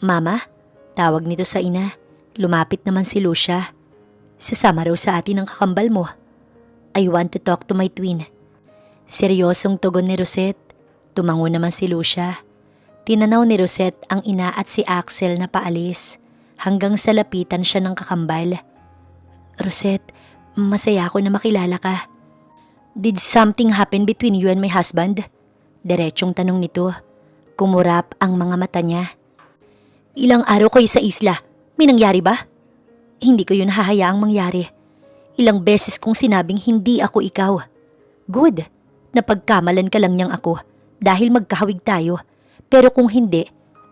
Mama? Tawag nito sa ina. Lumapit naman si Lucia. Sasama raw sa atin ang kakambal mo. I want to talk to my twin. Seryosong tugon ni Rosette. Tumango naman si Lucia. Tinanaw ni Rosette ang ina at si Axel na paalis. Hanggang sa lapitan siya ng kakambal. Rosette, masaya ako na makilala ka. Did something happen between you and my husband? Diretsong tanong nito. Kumurap ang mga mata niya. Ilang araw kayo sa isla. May nangyari ba? Hindi ko yun hahayaang mangyari. Ilang beses kong sinabing hindi ako ikaw. Good. Napagkamalan ka lang niyang ako dahil magkahawig tayo. Pero kung hindi,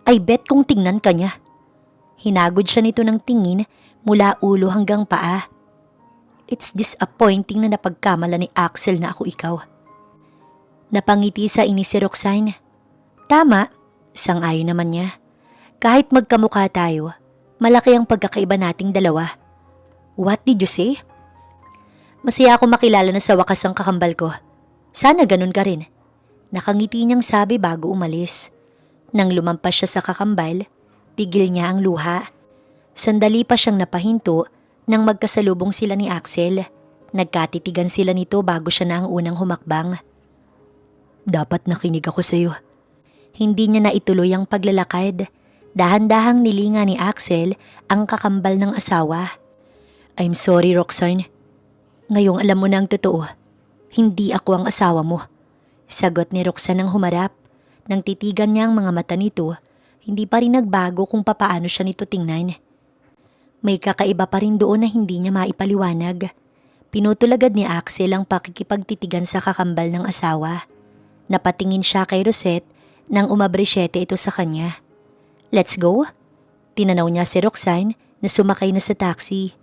I bet kung tingnan ka niya. Hinagod siya nito ng tingin mula ulo hanggang paa. It's disappointing na napagkamala ni Axel na ako ikaw. Napangiti sa inis si Roxanne. Tama, sang-ayon naman niya. Kahit magkamukha tayo, malaki ang pagkakaiba nating dalawa. What did you say? Masaya ako makilala na sa wakas ang kakambal ko. Sana ganun ka rin. Nakangiti niyang sabi bago umalis. Nang lumampas siya sa kakambal, pigil niya ang luha. Sandali pa siyang napahinto nang magkasalubong sila ni Axel. Nagkatitigan sila nito bago siya na ang unang humakbang. Dapat nakinig ako sa iyo. Hindi niya naituloy ang paglalakad. Dahan-dahang nilinga ni Axel ang kakambal ng asawa. I'm sorry, Roxanne. Ngayong alam mo na ang totoo. Hindi ako ang asawa mo. Sagot ni Roxanne nang humarap. Nang titigan niya ang mga mata nito, hindi pa rin nagbago kung papaano siya nito tingnan. May kakaiba pa rin doon na hindi niya maipaliwanag. Pinutol agad ni Axel ang pakikipagtitigan sa kakambal ng asawa. Napatingin siya kay Rosette nang umabrisyete ito sa kanya. Let's go? Tinanaw niya si Roxanne na sumakay na sa taxi.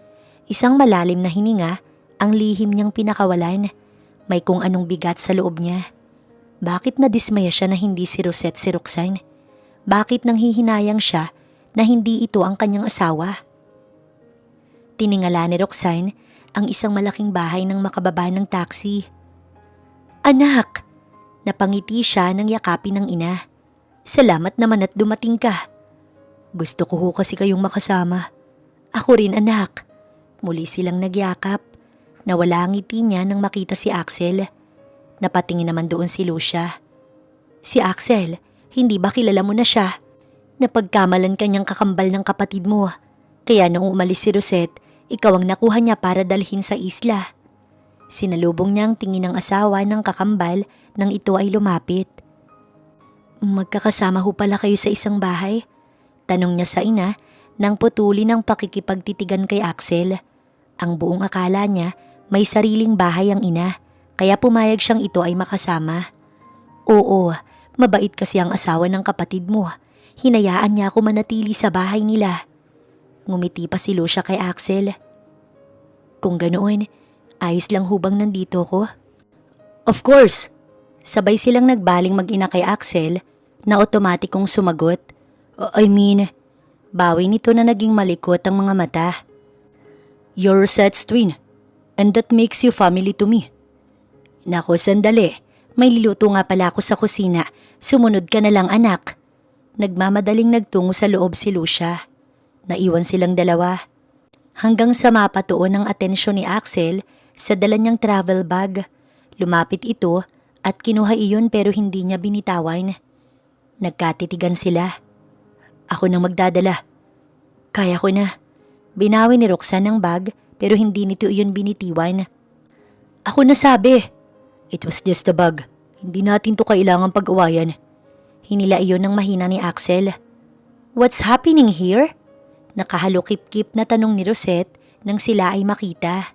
Isang malalim na hininga ang lihim niyang pinakawalan. May kung anong bigat sa loob niya. Bakit nadismaya siya na hindi si Rosette si Roxanne? Bakit nanghihinayang siya na hindi ito ang kanyang asawa? Tiningala ni Roxanne ang isang malaking bahay nang makababa ng taxi. Anak! Napangiti siya nang yakapin ng ina. Salamat naman at dumating ka. Gusto ko ho kasi kayong makasama. Ako rin anak. Muli silang nagyakap. Nawala ang ngiti niya nang makita si Axel. Napatingin naman doon si Lucia. Si Axel, hindi ba kilala mo na siya? Napagkamalan kanyang kakambal ng kapatid mo. Kaya noong umalis si Rosette, ikaw ang nakuha niya para dalhin sa isla. Sinalubong niya ang tingin ng asawa ng kakambal nang ito ay lumapit. Magkakasama ho pala kayo sa isang bahay? Tanong niya sa ina nang putuli ng pakikipagtitigan kay Axel. Ang buong akala niya may sariling bahay ang ina, kaya pumayag siyang ito ay makasama. Oo, mabait kasi ang asawa ng kapatid mo. Hinayaan niya ako manatili sa bahay nila. Ngumiti pa si Lucia kay Axel. Kung ganoon, ayos lang hubang nandito ko? Of course! Sabay silang nagbaling mag-ina kay Axel na otomatikong sumagot. Bawi nito na naging malikot ang mga mata. You're Rosette's twin, and that makes you family to me. Nako, sandali. May liluto nga pala ako sa kusina. Sumunod ka na lang, anak. Nagmamadaling nagtungo sa loob si Lucia. Naiwan silang dalawa. Hanggang sa mapatuon ang atensyon ni Axel sa dala niyang travel bag. Lumapit ito at kinuha iyon pero hindi niya binitawan. Nagkatitigan sila. Ako nang magdadala. Kaya ko na. Binawi ni Roxanne ang bag pero hindi nito iyon binitiwan. Ako na sabi. It was just a bag. Hindi natin to kailangang pag-awayan. Hinila iyon ng mahina ni Axel. What's happening here? Nakahalukip-kip na tanong ni Rosette nang sila ay makita.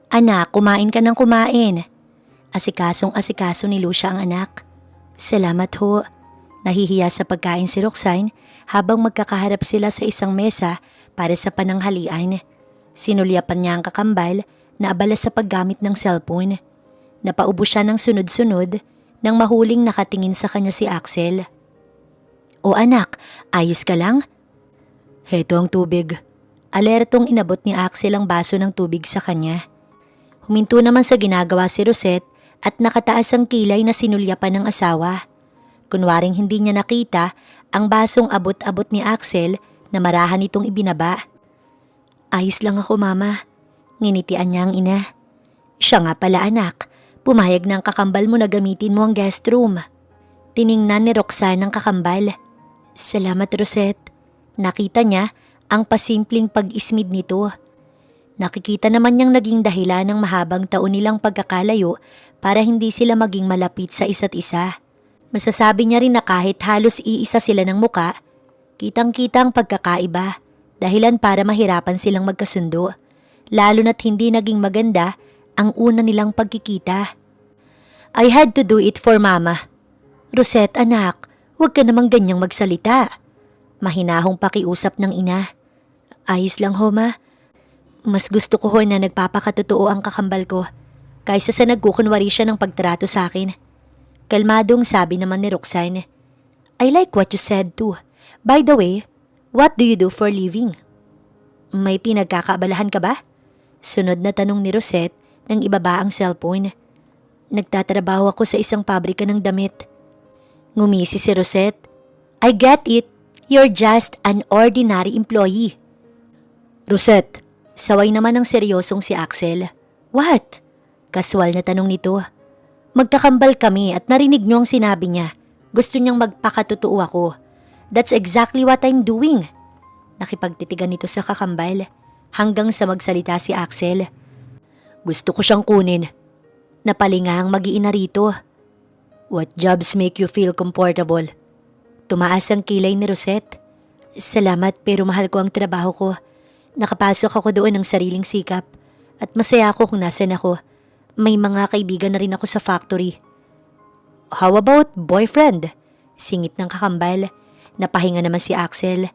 Anak, kumain ka ng kumain. Asikasong-asikaso ni Lucia ang anak. Salamat ho. Nahihiya sa pagkain si Roxanne habang magkakaharap sila sa isang mesa para sa pananghalian. Sinulyapan niya ang kakambal na abala sa paggamit ng cellphone. Napaubo siya ng sunod-sunod nang mahuling nakatingin sa kanya si Axel. O anak, ayos ka lang? Heto ang tubig. Alertong inabot ni Axel ang baso ng tubig sa kanya. Huminto naman sa ginagawa si Rosette at nakataas ang kilay na sinulyapan ng asawa. Kunwaring hindi niya nakita ang basong abot-abot ni Axel na marahan itong ibinaba. Ayos lang ako, mama. Nginitian niya ang ina. Siya nga pala, anak. Pumayag ng kakambal mo na gamitin mo ang guest room. Tiningnan ni Roxanne ang kakambal. Salamat, Rosette. Nakita niya ang pasimpleng pag-ismid nito. Nakikita naman niyang naging dahilan ng mahabang taon nilang pagkakalayo para hindi sila maging malapit sa isa't isa. Masasabi niya rin na kahit halos iisa sila ng muka, kitang-kita ang pagkakaiba, dahilan para mahirapan silang magkasundo, lalo na't hindi naging maganda ang una nilang pagkikita. I had to do it for mama. Rosette, anak, huwag ka namang ganyang magsalita. Mahinahong pakiusap ng ina. Ayos lang ho, ma. Mas gusto ko ho na nagpapakatotoo ang kakambal ko kaysa sa nagkukunwari siya ng pagtrato sa akin. Kalmadong sabi naman ni Roxanne. I like what you said too. By the way, what do you do for living? May pinagkakaabalahan ka ba? Sunod na tanong ni Rosette nang ibaba ang cellphone. Nagtatrabaho ako sa isang pabrika ng damit. Ngumisi si Rosette. I get it. You're just an ordinary employee. Rosette, saway naman ng seryosong si Axel. What? Kaswal na tanong nito. Magkakambal kami at narinig niyo ang sinabi niya. Gusto niyang magpakatotoo ako. That's exactly what I'm doing. Nakipagtitigan nito sa kakambal hanggang sa magsalita si Axel. Gusto ko siyang kunin. Napalinga ang mag-iina rito. What jobs make you feel comfortable? Tumaas ang kilay ni Rosette. Salamat pero mahal ko ang trabaho ko. Nakapasok ako doon ng sariling sikap at masaya ako kung nasan ako. May mga kaibigan na rin ako sa factory. How about boyfriend? Singit ng kakambal. Napahinga naman si Axel.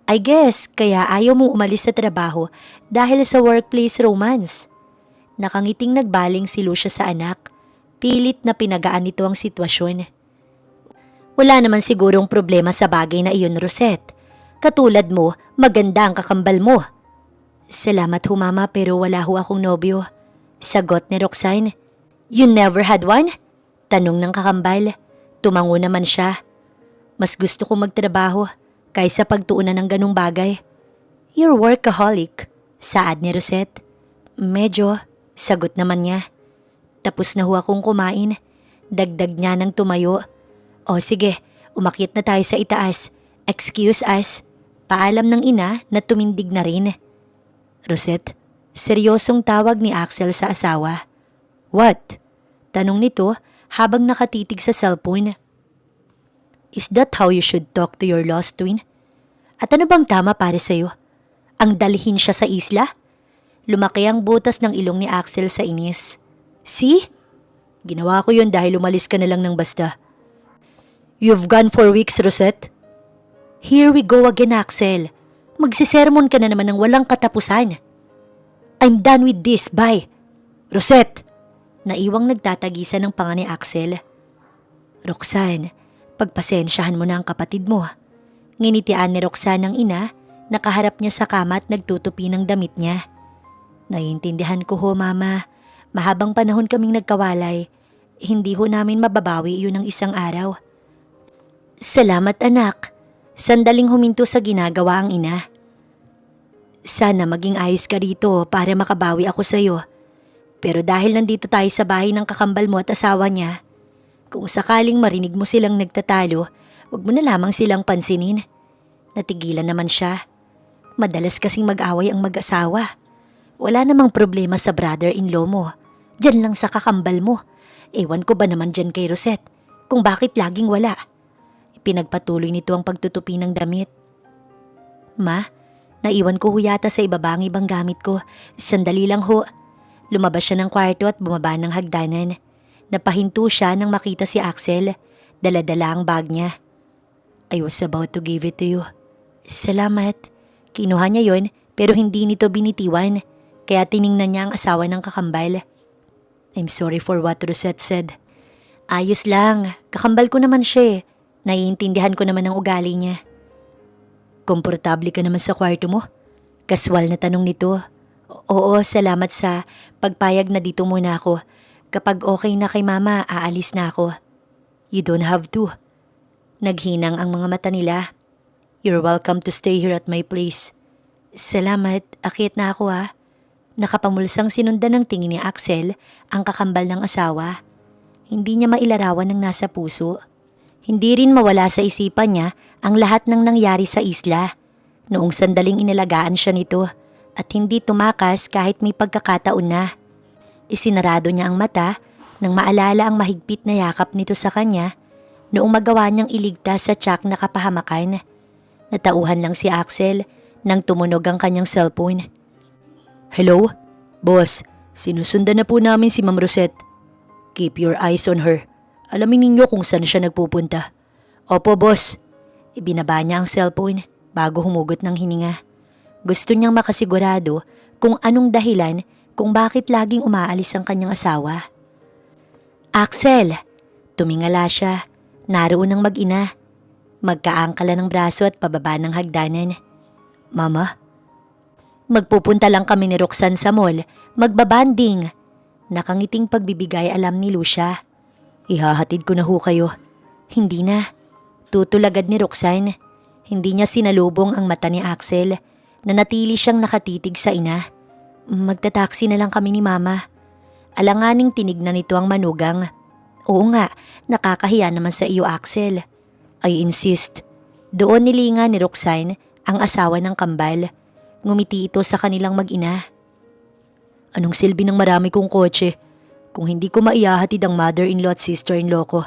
I guess kaya ayaw mo umalis sa trabaho dahil sa workplace romance. Nakangiting nagbaling si Lucia sa anak. Pilit na pinagaan nito ang sitwasyon. Wala naman sigurong problema sa bagay na iyon, Rosette. Katulad mo, maganda ang kakambal mo. Salamat ho, mama, pero wala ho akong nobyo. Sagot ni Roxanne. You never had one? Tanong ng kakambal. Tumango naman siya. Mas gusto kong magtrabaho kaysa pagtuunan ng ganung bagay. You're workaholic, saad ni Rosette. Medyo, sagot naman niya. Tapos na ho akong kumain. Dagdag niya ng tumayo. O sige, umakyat na tayo sa itaas. Excuse us. Paalam ng ina na tumindig na rin. Rosette, seryosong tawag ni Axel sa asawa. What? Tanong nito habang nakatitig sa cellphone. Is that how you should talk to your lost twin? At ano bang tama para sa'yo? Ang dalhin siya sa isla? Lumaki ang butas ng ilong ni Axel sa inis. See? Ginawa ko yun dahil umalis ka na lang ng basta. You've gone for weeks, Rosette. Here we go again, Axel. Magsisermon ka na naman ng walang katapusan. I'm done with this, bye. Rosette! Naiwang nagtatagisa ng panga ni Axel. Roxanne, pagpasensyahan mo na ang kapatid mo. Nginitian ni Roxanne ang ina, nakaharap niya sa kama at nagtutupi ng damit niya. Naiintindihan ko ho, Mama. Mahabang panahon kaming nagkawalay. Hindi ho namin mababawi yun ng isang araw. Salamat, anak. Sandaling huminto sa ginagawa ang ina. Sana maging ayos ka rito para makabawi ako sa'yo. Pero dahil nandito tayo sa bahay ng kakambal mo at asawa niya, kung sakaling marinig mo silang nagtatalo, wag mo na lamang silang pansinin. Natigilan naman siya. Madalas kasing mag-away ang mag-asawa. Wala namang problema sa brother-in-law mo. Diyan lang sa kakambal mo. Ewan ko ba naman dyan kay Rosette kung bakit laging wala. Pinagpatuloy nito ang pagtutupi ng damit. Ma, naiwan ko ho yata sa ibaba ang ibang gamit ko. Sandali lang ho. Lumabas siya ng kwarto at bumaba ng hagdanan. Napahinto siya nang makita si Axel. Dala-dala ang bag niya. I was about to give it to you. Salamat. Kinuha niya yon pero hindi nito binitiwan. Kaya tiningnan niya ang asawa ng kakambal. I'm sorry for what Rosette said. Ayos lang. Kakambal ko naman siya eh. Naiintindihan ko naman ang ugali niya. Komportable ka naman sa kwarto mo? Kaswal na tanong nito. Oo, salamat sa pagpayag na dito muna ako. Kapag okay na kay Mama, aalis na ako. You don't have to. Naghinang ang mga mata nila. You're welcome to stay here at my place. Salamat, akit na ako ha. Nakapamulsang sinundan ng tingin ni Axel ang kakambal ng asawa. Hindi niya mailarawan ng nasa puso. Hindi rin mawala sa isipan niya ang lahat ng nangyari sa isla. Noong sandaling inalagaan siya nito at hindi tumakas kahit may pagkakataon na. Isinarado niya ang mata nang maalala ang mahigpit na yakap nito sa kanya noong magawa niyang iligtas sa tiyak na kapahamakan. Natauhan lang si Axel nang tumunog ang kanyang cellphone. Hello? Boss, sinusundan na po namin si Ma'am Rosette. Keep your eyes on her. Alamin ninyo kung saan siya nagpupunta. Opo, boss. Ibinaba niya ang cellphone bago humugot ng hininga. Gusto niyang makasigurado kung anong dahilan kung bakit laging umaalis ang kanyang asawa. Axel! Tumingala siya. Naroon ang mag-ina. Magkaangkala ng braso at pababa ng hagdanan. Mama? Magpupunta lang kami ni Roxanne sa mall. Magbabanding. Nakangiting pagbibigay alam ni Lucia. Ihahatid ko na ho kayo. Hindi na. Tutulagad ni Roxanne. Hindi niya sinalubong ang mata ni Axel. Nanatili siyang nakatitig sa ina. Magtataksi na lang kami ni Mama. Alanganing tinignan nito ang manugang. Oo nga, nakakahiya naman sa iyo Axel. I insist. Doon nilinga ni Roxanne ang asawa ng kambal. Ngumiti ito sa kanilang mag-ina. Anong silbi ng marami kong kotse kung hindi ko maihahatid ang mother-in-law at sister-in-law ko?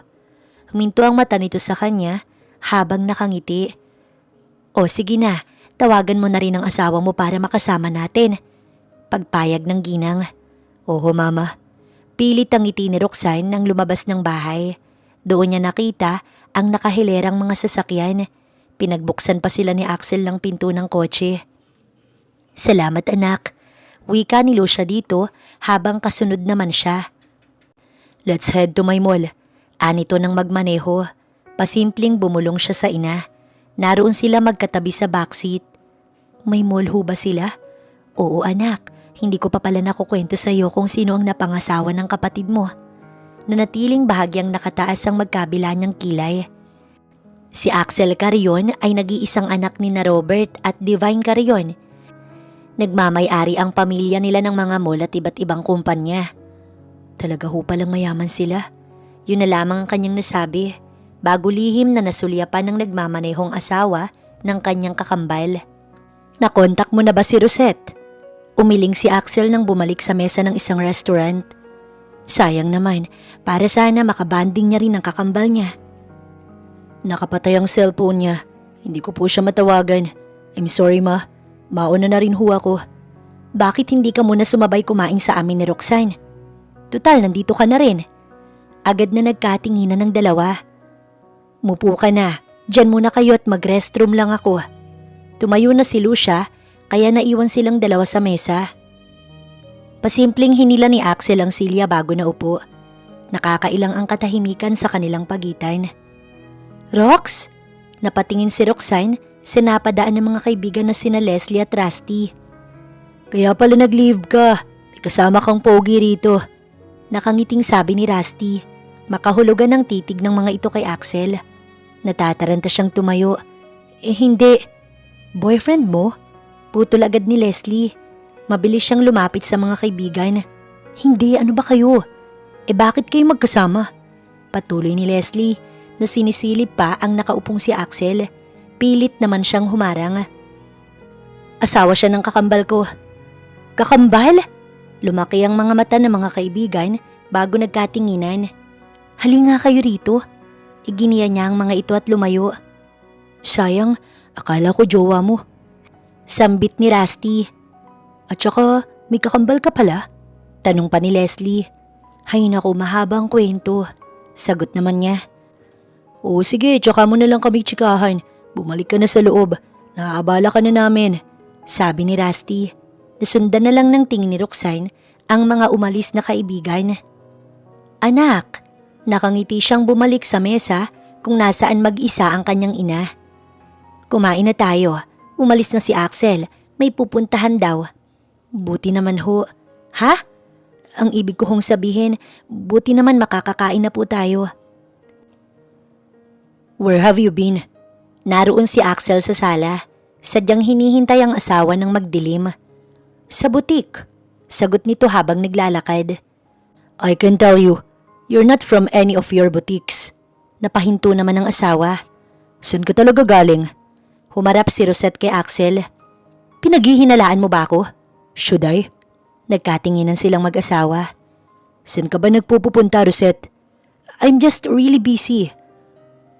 Huminto ang mata nito sa kanya habang nakangiti. O sige na, tawagan mo na rin ang asawa mo para makasama natin. Pagpayag ng ginang. Oho, Mama. Pilit ang ngiti ni Roxanne nang lumabas ng bahay. Doon niya nakita ang nakahilerang mga sasakyan. Pinagbuksan pa sila ni Axel ng pinto ng kotse. Salamat anak. Wika ni Lucia dito habang kasunod naman siya. Let's head to my mall. Anito nang magmaneho. Pasimpleng bumulong siya sa ina. Naroon sila magkatabi sa backseat. May mall ho ba sila? Oo anak, hindi ko pa pala nakukwento sa iyo kung sino ang napangasawa ng kapatid mo. Nanatiling bahagyang nakataas ang magkabila niyang kilay. Si Axel Carrion ay nag-iisang anak ni na Robert at Divine Carrion. Nagmamay-ari ang pamilya nila ng mga mall at iba't ibang kumpanya. Talaga ho palang mayaman sila. Yun na lamang ang kanyang nasabi bago lihim na nasulyapan ng nagmamanehong asawa ng kanyang kakambal. Nakontak mo na ba si Rosette? Umiling si Axel nang bumalik sa mesa ng isang restaurant. Sayang naman, para sana makabanding niya rin ang kakambal niya. Nakapatay ang cellphone niya. Hindi ko po siya matawagan. I'm sorry ma. Mauna na rin ho ako. Bakit hindi ka muna sumabay kumain sa amin ni Roxanne? Tutal, nandito ka na rin. Agad na nagkatinginan ng dalawa. Mupo ka na. Diyan muna kayo at mag-restroom lang ako. Tumayo na si Lucia, kaya naiwan silang dalawa sa mesa. Pasimpleng hinila ni Axel ang silya bago naupo. Nakakailang ang katahimikan sa kanilang pagitan. Rox? Napatingin si Roxanne sa napadaan ng mga kaibigan na sina Leslie at Rusty. Kaya pala nag-leave ka. May kasama kang pogi rito. Nakangiting sabi ni Rusty. Makahulugan ng titig ng mga ito kay Axel. Natataranta siyang tumayo. Hindi. Boyfriend mo? Putol agad ni Leslie. Mabilis siyang lumapit sa mga kaibigan. Hindi, ano ba kayo? Bakit kayo magkasama? Patuloy ni Leslie na sinisilip pa ang nakaupong si Axel. Pilit naman siyang humarang. Asawa siya ng kakambal ko. Kakambal? Lumaki ang mga mata ng mga kaibigan bago nagkatinginan. Halika kayo rito. Iginiya niya ang mga ito at lumayo. Sayang, akala ko jowa mo. Sambit ni Rusty. At saka, may kakambal ka pala? Tanong pa ni Leslie. Hay naku, mahabang kwento. Sagot naman niya. Oo sige, tsaka mo na lang kami tsikahan. Bumalik ka na sa loob. Naaabala ka na namin. Sabi ni Rusty. Nasundan na lang ng tingin ni Roxanne ang mga umalis na kaibigan. Anak, nakangiti siyang bumalik sa mesa kung nasaan mag-isa ang kanyang ina. Kumain na tayo. Umalis na si Axel. May pupuntahan daw. Buti naman ho. Ha? Ang ibig ko hong sabihin, buti naman makakakain na po tayo. Where have you been? Naroon si Axel sa sala. Sadyang hinihintay ang asawa ng magdilim. Sa butik. Sagot nito habang naglalakad. I can tell you, you're not from any of your boutiques. Napahinto naman ang asawa. Saan ka talaga galing? Humarap si Rosette kay Axel. Pinaghihinalaan mo ba ako? Should I? Nagkatinginan silang mag-asawa. Saan ka ba nagpupunta, Rosette? I'm just really busy.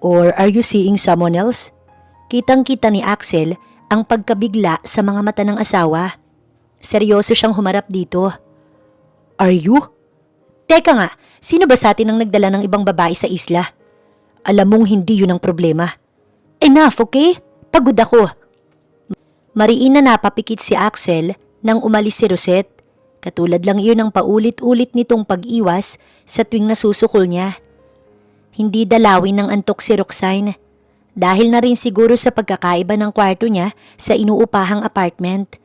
Or are you seeing someone else? Kitang-kita ni Axel ang pagkabigla sa mga mata ng asawa. Seryoso siyang humarap dito. Are you? Teka nga, sino ba sa atin ang nagdala ng ibang babae sa isla? Alam mong hindi yun ang problema. Enough, okay? Pagod ako. Mariin na napapikit si Axel nang umalis si Rosette. Katulad lang iyon ang paulit-ulit nitong pag-iwas sa tuwing nasusukol niya. Hindi dalawin ng antok si Roxanne. Dahil na rin siguro sa pagkakaiba ng kwarto niya sa inuupahang apartment.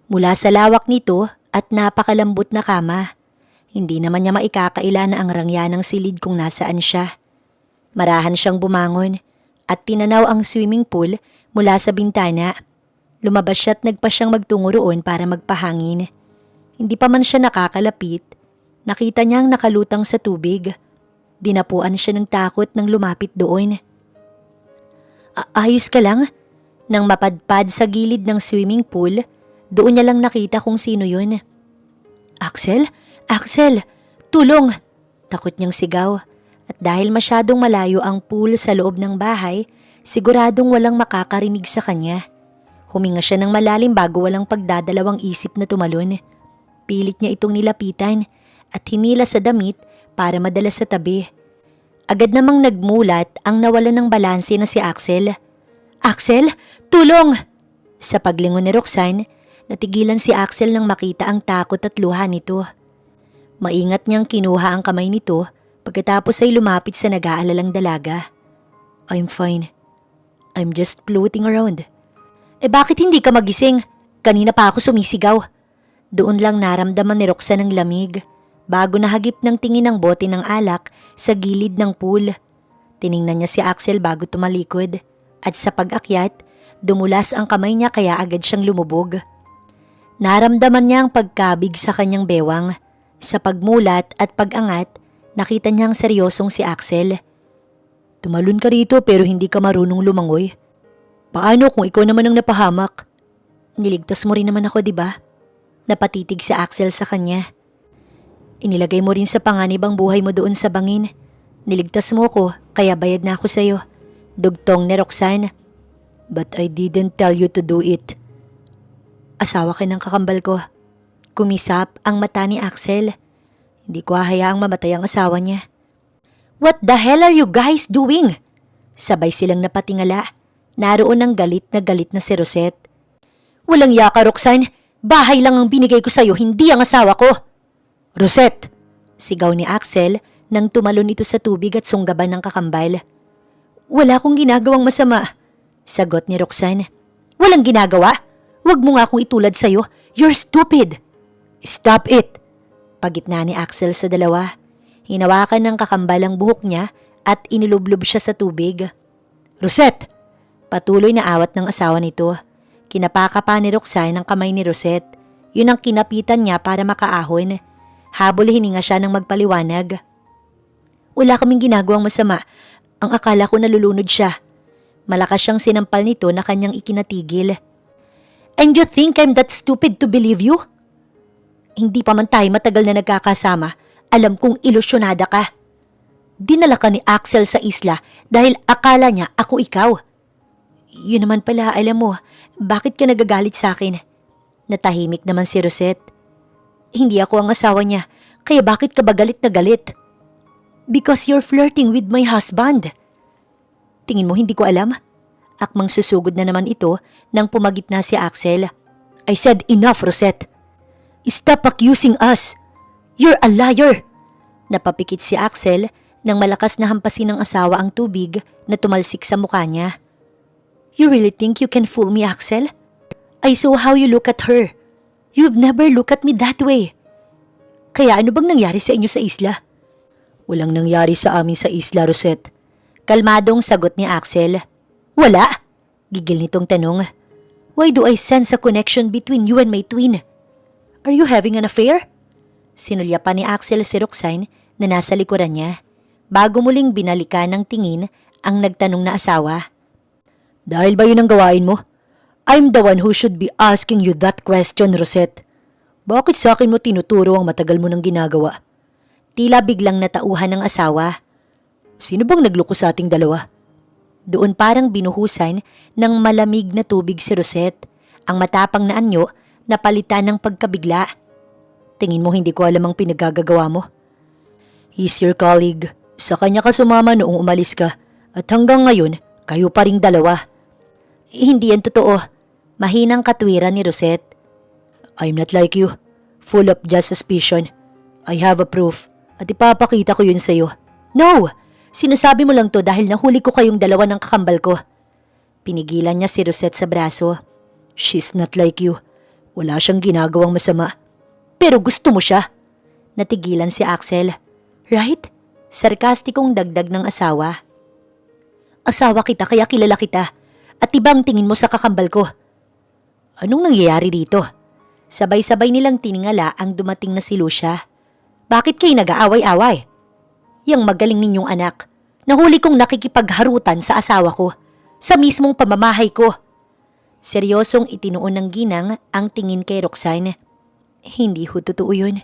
Mula sa lawak nito at napakalambot na kama. Hindi naman niya maikakaila na ang rangya ng silid kung nasaan siya. Marahan siyang bumangon at tinanaw ang swimming pool mula sa bintana. Lumabas siya at nagpa siyang magtungo roon para magpahangin. Hindi pa man siya nakakalapit, nakita niyang nakalutang sa tubig. Dinapuan siya ng takot nang lumapit doon. Ayos ka lang? Nang mapadpad sa gilid ng swimming pool, doon niya lang nakita kung sino yun. Axel? Axel! Tulong! Takot niyang sigaw. At dahil masyadong malayo ang pool sa loob ng bahay, siguradong walang makakarinig sa kanya. Huminga siya ng malalim bago walang pagdadalawang isip na tumalon. Pilit niya itong nilapitan at hinila sa damit para madala sa tabi. Agad namang nagmulat ang nawalan ng balanse na si Axel. Axel, tulong! Sa paglingon ni Roxanne, natigilan si Axel nang makita ang takot at luha nito. Maingat niyang kinuha ang kamay nito pagkatapos ay lumapit sa nag-aalalang dalaga. I'm fine. I'm just floating around. Bakit hindi ka magising? Kanina pa ako sumisigaw. Doon lang naramdaman ni Roxanne ang lamig bago nahagip ng tingin ng bote ng alak sa gilid ng pool. Tiningnan niya si Axel bago tumalikod at sa pag-akyat, dumulas ang kamay niya kaya agad siyang lumubog. Naramdaman niya ang pagkabig sa kanyang bewang. Sa pagmulat at pag-angat, nakita niyang seryosong si Axel. Tumalon ka rito pero hindi ka marunong lumangoy. Paano kung ikaw naman ang napahamak? Niligtas mo rin naman ako, di ba? Napatitig si Axel sa kanya. Inilagay mo rin sa panganib ang buhay mo doon sa bangin. Niligtas mo ko, kaya bayad na ako sa'yo. Dugtong ni Roxanne. But I didn't tell you to do it. Asawa ka ng kakambal ko. Kumisap ang mata ni Axel. Hindi ko hahayaang mamatay ang asawa niya. What the hell are you guys doing? Sabay silang napatingala. Naroon ang galit na si Rosette. Walang yaka, Roxanne. Bahay lang ang binigay ko sa'yo, hindi ang asawa ko. Rosette! Sigaw ni Axel nang tumalon ito sa tubig at sunggaban ng kakambal. Wala akong ginagawang masama, sagot ni Roxanne. Walang ginagawa? Huwag mo nga akong itulad sa'yo. You're stupid! Stop it! Pagitna ni Axel sa dalawa. Hinawakan ng kakambal ang buhok niya at inilublob siya sa tubig. Rosette! Patuloy na awat ng asawa nito. Kinapaka pa ni Roxanne ang kamay ni Rosette. Yun ang kinapitan niya para makaahon. Habol hininga siya ng magpaliwanag. Wala kaming ginagawang masama. Ang akala ko nalulunod siya. Malakas siyang sinampal nito na kanyang ikinatigil. And you think I'm that stupid to believe you? Hindi pa man tayo matagal na nagkakasama. Alam kong ilusyonada ka. Dinala ka ni Axel sa isla dahil akala niya ako ikaw. Yun naman pala, alam mo, bakit ka nagagalit sa akin? Natahimik naman si Rosette. Hindi ako ang asawa niya, kaya bakit ka ba galit na galit? Because you're flirting with my husband. Tingin mo hindi ko alam? Akmang susugod na naman ito nang pumagitna si Axel. I said enough, Rosette. Stop accusing us. You're a liar. Napapikit si Axel nang malakas na hampasin ng asawa ang tubig na tumalsik sa mukha niya. You really think you can fool me, Axel? I saw how you look at her. You've never looked at me that way. Kaya ano bang nangyari sa inyo sa isla? Walang nangyari sa amin sa isla, Rosette. Kalmadong sagot ni Axel. Wala? Gigil nitong tanong. Why do I sense a connection between you and my twin? Are you having an affair? Sinulya pa ni Axel si Roxanne na nasa likuran niya. Bago muling binalikan ng tingin ang nagtanong na asawa. Dahil ba yun ang gawain mo? I'm the one who should be asking you that question, Rosette. Bakit sa akin mo tinuturo ang matagal mo nang ginagawa? Tila biglang natauhan ng asawa. Sino bang nagloko sa ating dalawa? Doon parang binuhusan ng malamig na tubig si Rosette. Ang matapang na anyo napalitan ng pagkabigla. Tingin mo hindi ko alam ang pinagagagawa mo? He's your colleague. Sa kanya ka sumama noong umalis ka. At hanggang ngayon, kayo pa ring dalawa. Hindi yan totoo. Mahinang katwiran ni Rosette. I'm not like you. Full of just suspicion. I have a proof. At ipapakita ko yun sa'yo. No! Sinasabi mo lang to dahil nahuli ko kayong dalawa ng kakambal ko. Pinigilan niya si Rosette sa braso. She's not like you. Wala siyang ginagawang masama. Pero gusto mo siya. Natigilan si Axel. Right? Sarkastikong dagdag ng asawa. Asawa kita kaya kilala kita. At ibang tingin mo sa kakambal ko. Anong nangyayari dito? Sabay-sabay nilang tiningala ang dumating na si Lucia. Bakit kayo nag-aaway-away? Yang magaling ninyong anak. Nahuli kong nakikipagharutan sa asawa ko. Sa mismong pamamahay ko. Seryosong itinuon ng ginang ang tingin kay Roxanne. Hindi ho totoo yun.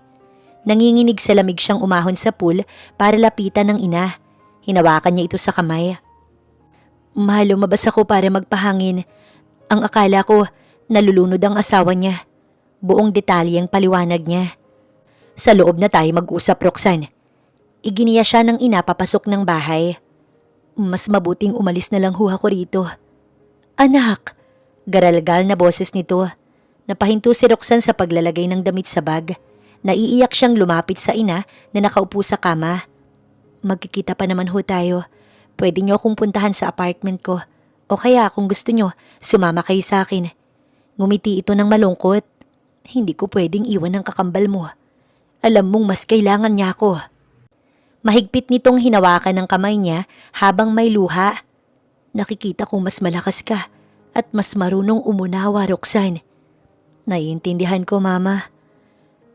Nanginginig sa lamig siyang umahon sa pool para lapitan ng ina. Hinawakan niya ito sa kamay. Mahal, lumabas ako para magpahangin. Ang akala ko, nalulunod ang asawa niya. Buong detalye ang paliwanag niya. Sa loob na tayo mag-usap, Roxanne. Iginiya siya ng ina papasok ng bahay. Mas mabuting umalis na lang ho ako rito. Anak! Garalgal na boses nito. Napahinto si Roxanne sa paglalagay ng damit sa bag. Naiiyak siyang lumapit sa ina na nakaupo sa kama. Magkikita pa naman ho tayo. Pwede niyo akong puntahan sa apartment ko. O kaya kung gusto niyo, sumama kayo sa akin. Ngumiti ito ng malungkot. Hindi ko pwedeng iwan ang kakambal mo. Alam mong mas kailangan niya ako. Mahigpit nitong hinawakan ng kamay niya habang may luha. Nakikita kong mas malakas ka at mas marunong umunawa, Roxanne. Naiintindihan ko, Mama.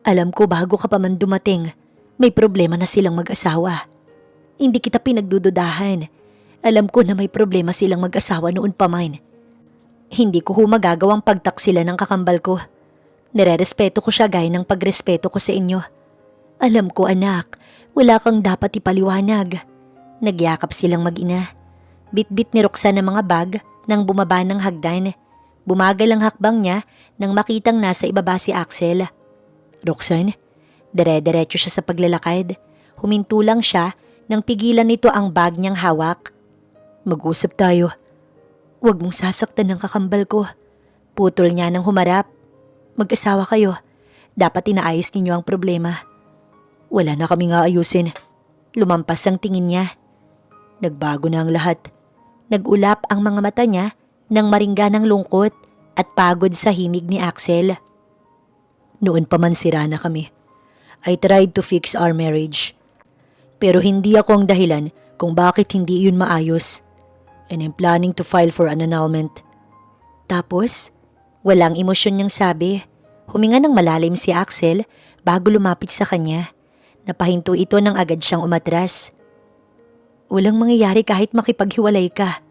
Alam ko bago ka pa man dumating, may problema na silang mag-asawa. Hindi kita pinagdududahan. Alam ko na may problema silang mag-asawa noon pa man. Hindi ko magagawang pagtaksila ng kakambal ko. Nire-respeto ko siya gaya ng pagrespeto ko sa inyo. Alam ko, anak, wala kang dapat ipaliwanag. Nagyakap silang mag-ina. Bit-bit ni Roxanne ang mga bag nang bumaba ng hagdan. Bumagal ang hakbang niya nang makitang nasa ibaba si Axel. Roxanne, dire-diretso siya sa paglalakad. Huminto lang siya nang pigilan nito ang bag niyang hawak. Mag-usap tayo. Huwag mong sasaktan ng kakambal ko. Putol niya nang humarap. Mag-asawa kayo. Dapat inaayos ninyo ang problema. Wala na kaming aayusin. Lumampas ang tingin niya. Nagbago na ang lahat. Nag-ulap ang mga mata niya nang maringga ng lungkot at pagod sa himig ni Axel. Noon pa man sira na kami. I tried to fix our marriage. Pero hindi ako ang dahilan kung bakit hindi yun maayos. And I'm planning to file for an annulment. Tapos, walang emosyon niyang sabi. Huminga ng malalim si Axel bago lumapit sa kanya. Napahinto ito nang agad siyang umatras. Walang mangyayari kahit makipaghiwalay ka.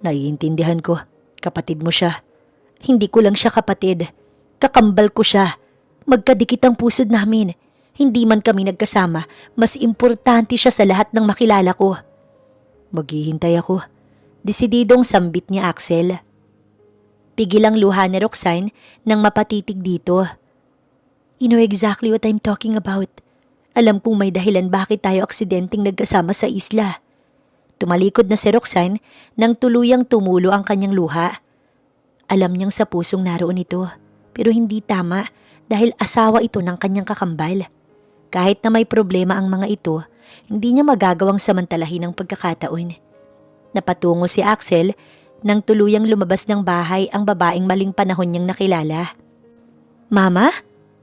Naiintindihan ko, kapatid mo siya. Hindi ko lang siya kapatid. Kakambal ko siya. Magkadikit ang pusod namin. Hindi man kami nagkasama, mas importante siya sa lahat ng makilala ko. Maghihintay ako. Desididong sambit ni Axel. Pigil ang luha ni Roxanne nang mapatitig dito. You know exactly what I'm talking about. Alam kong may dahilan bakit tayo aksidenteng nagkasama sa isla. Tumalikod na si Roxanne nang tuluyang tumulo ang kanyang luha. Alam niyang sa pusong naroon ito, pero hindi tama dahil asawa ito ng kanyang kakambal. Kahit na may problema ang mga ito, hindi niya magagawang samantalahin ang pagkakataon. Napatungo si Axel nang tuluyang lumabas ng bahay ang babaeng maling panahon niyang nakilala. Mama?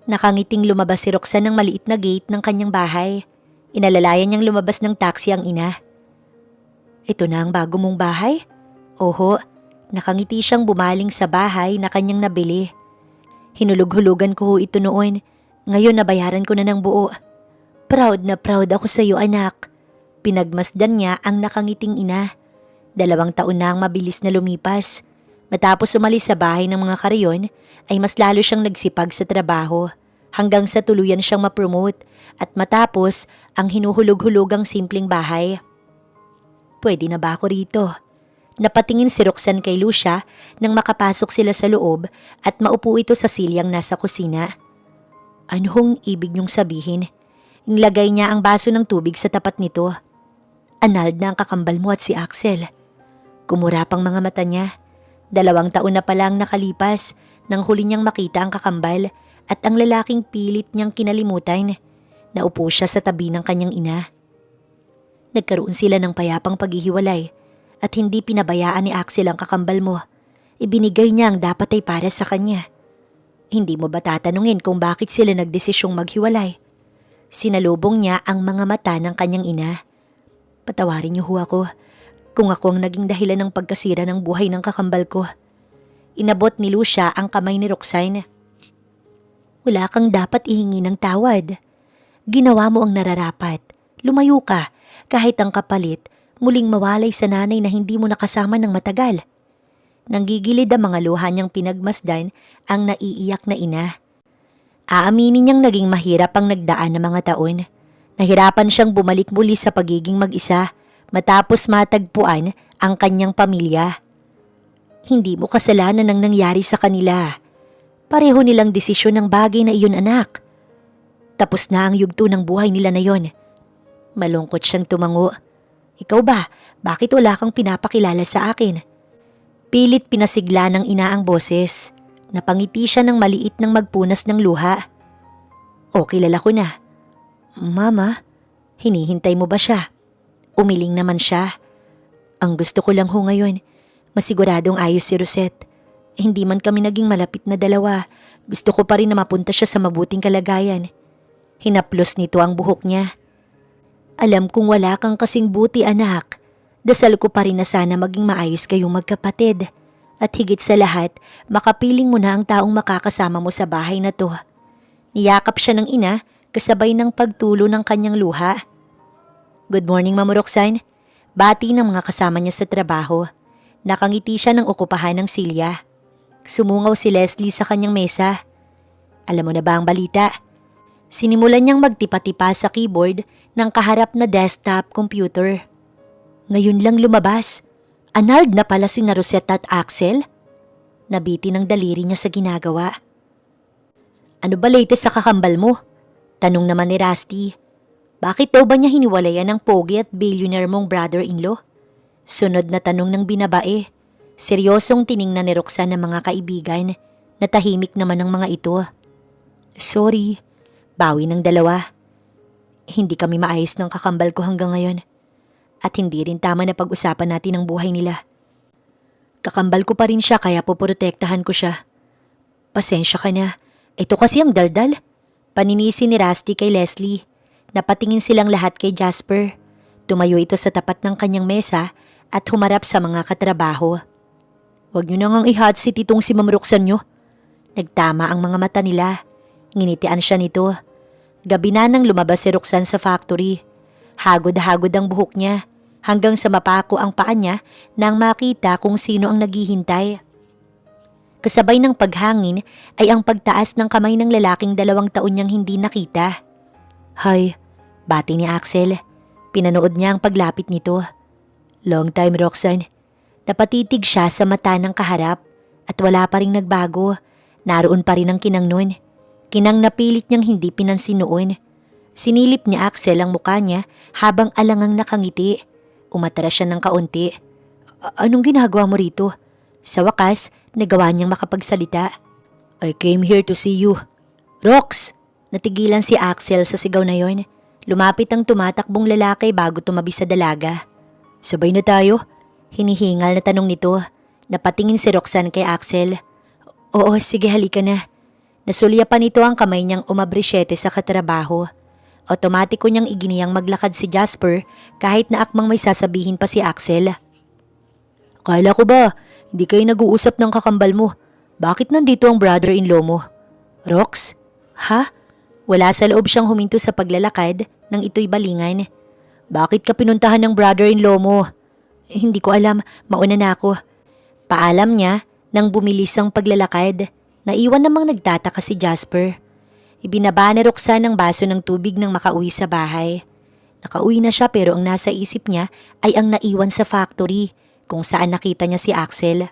Nakangiting lumabas si Roxanne ng maliit na gate ng kanyang bahay. Inalalayan niyang lumabas ng taxi ang ina. Ito na ang bago mong bahay? Oho, nakangiti siyang bumaling sa bahay na kanyang nabili. Hinulog-hulugan ko ito noon. Ngayon nabayaran ko na ng buo. Proud na proud ako sa iyo, anak. Pinagmasdan niya ang nakangiting ina. 2 taon na ang mabilis na lumipas. Matapos umalis sa bahay ng mga karyon, ay mas lalo siyang nagsipag sa trabaho hanggang sa tuluyan siyang mapromote at matapos ang hinuhulog-hulugang simpleng bahay. Pwede na ba ako rito? Napatingin si Roxanne kay Lucia nang makapasok sila sa loob at maupo ito sa silyang nasa kusina. Ano hong ibig niyong sabihin? Inilagay niya ang baso ng tubig sa tapat nito. Anald na ang kakambal mo at si Axel. Kumurap ang mga mata niya. 2 taon na palang nakalipas nang huli niyang makita ang kakambal at ang lalaking pilit niyang kinalimutan. Naupo siya sa tabi ng kanyang ina. Nagkaroon sila ng payapang paghihiwalay at hindi pinabayaan ni Axel ang kakambal mo. Ibinigay niya ang dapat ay para sa kanya. Hindi mo ba tatanungin kung bakit sila nagdesisyong maghiwalay? Sinalubong niya ang mga mata ng kanyang ina. Patawarin niyo ho ako kung ako ang naging dahilan ng pagkasira ng buhay ng kakambal ko. Inabot ni Lucia ang kamay ni Roxanne. Wala kang dapat ihingi ng tawad. Ginawa mo ang nararapat. Lumayo ka kahit ang kapalit muling mawalay sa nanay na hindi mo nakasama ng matagal. Nanggigilid ang mga luha niyang pinagmasdan ang naiiyak na ina. Aaminin niyang naging mahirap ang nagdaan ng mga taon. Nahirapan siyang bumalik muli sa pagiging mag-isa matapos matagpuan ang kanyang pamilya. Hindi mo kasalanan ang nangyari sa kanila. Pareho nilang desisyon ng bagay na iyon, anak. Tapos na ang yugto ng buhay nila na yon. Malungkot siyang tumango. Ikaw ba, bakit wala kang pinapakilala sa akin? Pilit pinasigla ng ina ang boses. Napangiti siya ng maliit ng magpunas ng luha. O, kilala ko na. Mama, hinihintay mo ba siya? Umiling naman siya. Ang gusto ko lang ho ngayon, masiguradong ayos si Rosette. Hindi man kami naging malapit na dalawa, gusto ko pa rin na mapunta siya sa mabuting kalagayan. Hinaplos nito ang buhok niya. Alam kong wala kang kasing buti, anak. Dasal ko pa rin na sana maging maayos kayong magkapatid. At higit sa lahat, makapiling mo na ang taong makakasama mo sa bahay na to. Niyakap siya ng ina kasabay ng pagtulo ng kanyang luha. Good morning, Ma'am Roxanne. Bati ng mga kasama niya sa trabaho. Nakangiti siya ng okupahan ng silya. Sumungaw si Leslie sa kanyang mesa. Alam mo na ba ang balita? Sinimulan niyang magtipa-tipa sa keyboard ng kaharap na desktop computer. Ngayon lang lumabas. Anald na pala si Rosette at Axel? Nabiti ng daliri niya sa ginagawa. Ano ba latest sa kakambal mo? Tanong naman ni Rusty. Bakit daw ba niya hiniwalayan ng pogi at billionaire mong brother-in-law? Sunod na tanong ng binabae. Seryosong tiningnan ni Roxanne ng mga kaibigan. Natahimik naman ang mga ito. Sorry, bawi ng dalawa. Hindi kami maayos ng kakambal ko hanggang ngayon. At hindi rin tama na pag-usapan natin ang buhay nila. Kakambal ko pa rin siya kaya poprotektahan ko siya. Pasensya ka na. Ito kasi ang daldal. Paninisi ni Rusty kay Leslie. Napatingin silang lahat kay Jasper. Tumayo ito sa tapat ng kanyang mesa at humarap sa mga katrabaho. Huwag niyo na ngang i-hot seat itong si Ma'am Roxanne niyo. Nagtama ang mga mata nila. Nginitian siya nito. Gabi na nang lumabas si Roxanne sa factory. Hagod-hagod ang buhok niya hanggang sa mapako ang paa niya nang makita kung sino ang naghihintay. Kasabay ng paghangin ay ang pagtaas ng kamay ng lalaking 2 taon niyang hindi nakita. Hi, bati ni Axel. Pinanood niya ang paglapit nito. Long time, Roxanne. Napatitig siya sa mata ng kaharap at wala pa ring nagbago. Naroon pa rin ang kinang nun. Kinang napilit niyang hindi pinansin noon. Sinilip niya Axel ang mukha niya habang alangang nakangiti. Umatras siya ng kaunti. Anong ginagawa mo rito? Sa wakas, nagawa niyang makapagsalita. I came here to see you. Rox! Natigilan si Axel sa sigaw na yon. Lumapit ang tumatakbong lalaki bago tumabi sa dalaga. Sabay na tayo? Hinihingal na tanong nito. Napatingin si Roxanne kay Axel. Oo, sige halika na. Nasulya pa nito ang kamay niyang umabrisyete sa katrabaho. Otomatiko niyang iginiyang maglakad si Jasper kahit na akmang may sasabihin pa si Axel. Kala ko ba, hindi kayo nag-uusap ng kakambal mo. Bakit nandito ang brother-in-law mo? Rox? Ha? Wala sa loob siyang huminto sa paglalakad nang ito'y balingan. Bakit ka pinuntahan ng brother-in-law mo? Hindi ko alam, mauna na ako. Paalam niya nang bumilis ang paglalakad. Naiwan namang nagtataka si Jasper. Ibinaba ni Roxanne ang baso ng tubig nang makauwi sa bahay. Nakauwi na siya pero ang nasa isip niya ay ang naiwan sa factory kung saan nakita niya si Axel.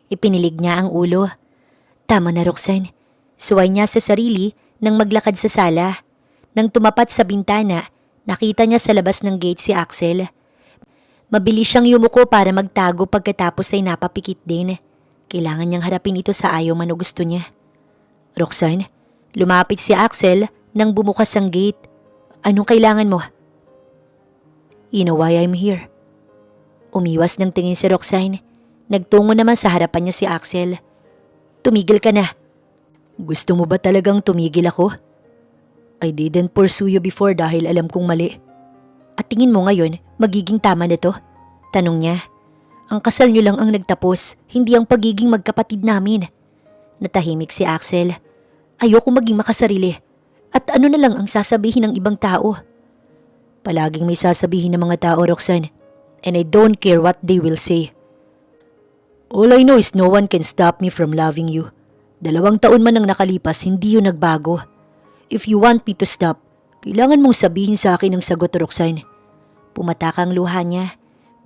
Ipinilig niya ang ulo. Tama na Roxanne. Suway niya sa sarili nang maglakad sa sala. Nang tumapat sa bintana, nakita niya sa labas ng gate si Axel. Mabilis siyang yumuko para magtago pagkatapos ay napapikit din. Kailangan niyang harapin ito sa ayaw man o gusto niya. Roxanne, lumapit si Axel nang bumukas ang gate. Anong kailangan mo? You know why I'm here. Umiwas ng tingin si Roxanne. Nagtungo naman sa harapan niya si Axel. Tumigil ka na. Gusto mo ba talagang tumigil ako? I didn't pursue you before dahil alam kong mali. At tingin mo ngayon, magiging tama na to? Tanong niya. Ang kasal niyo lang ang nagtapos, hindi ang pagiging magkapatid namin. Natahimik si Axel. Ayoko maging makasarili. At ano na lang ang sasabihin ng ibang tao? Palaging may sasabihin ng mga tao, Roxanne. And I don't care what they will say. All I know is no one can stop me from loving you. 2 taon man ang nakalipas, hindi yun nagbago. If you want me to stop, kailangan mong sabihin sa akin ang sagot, Roxanne. Pumatak ang luha niya.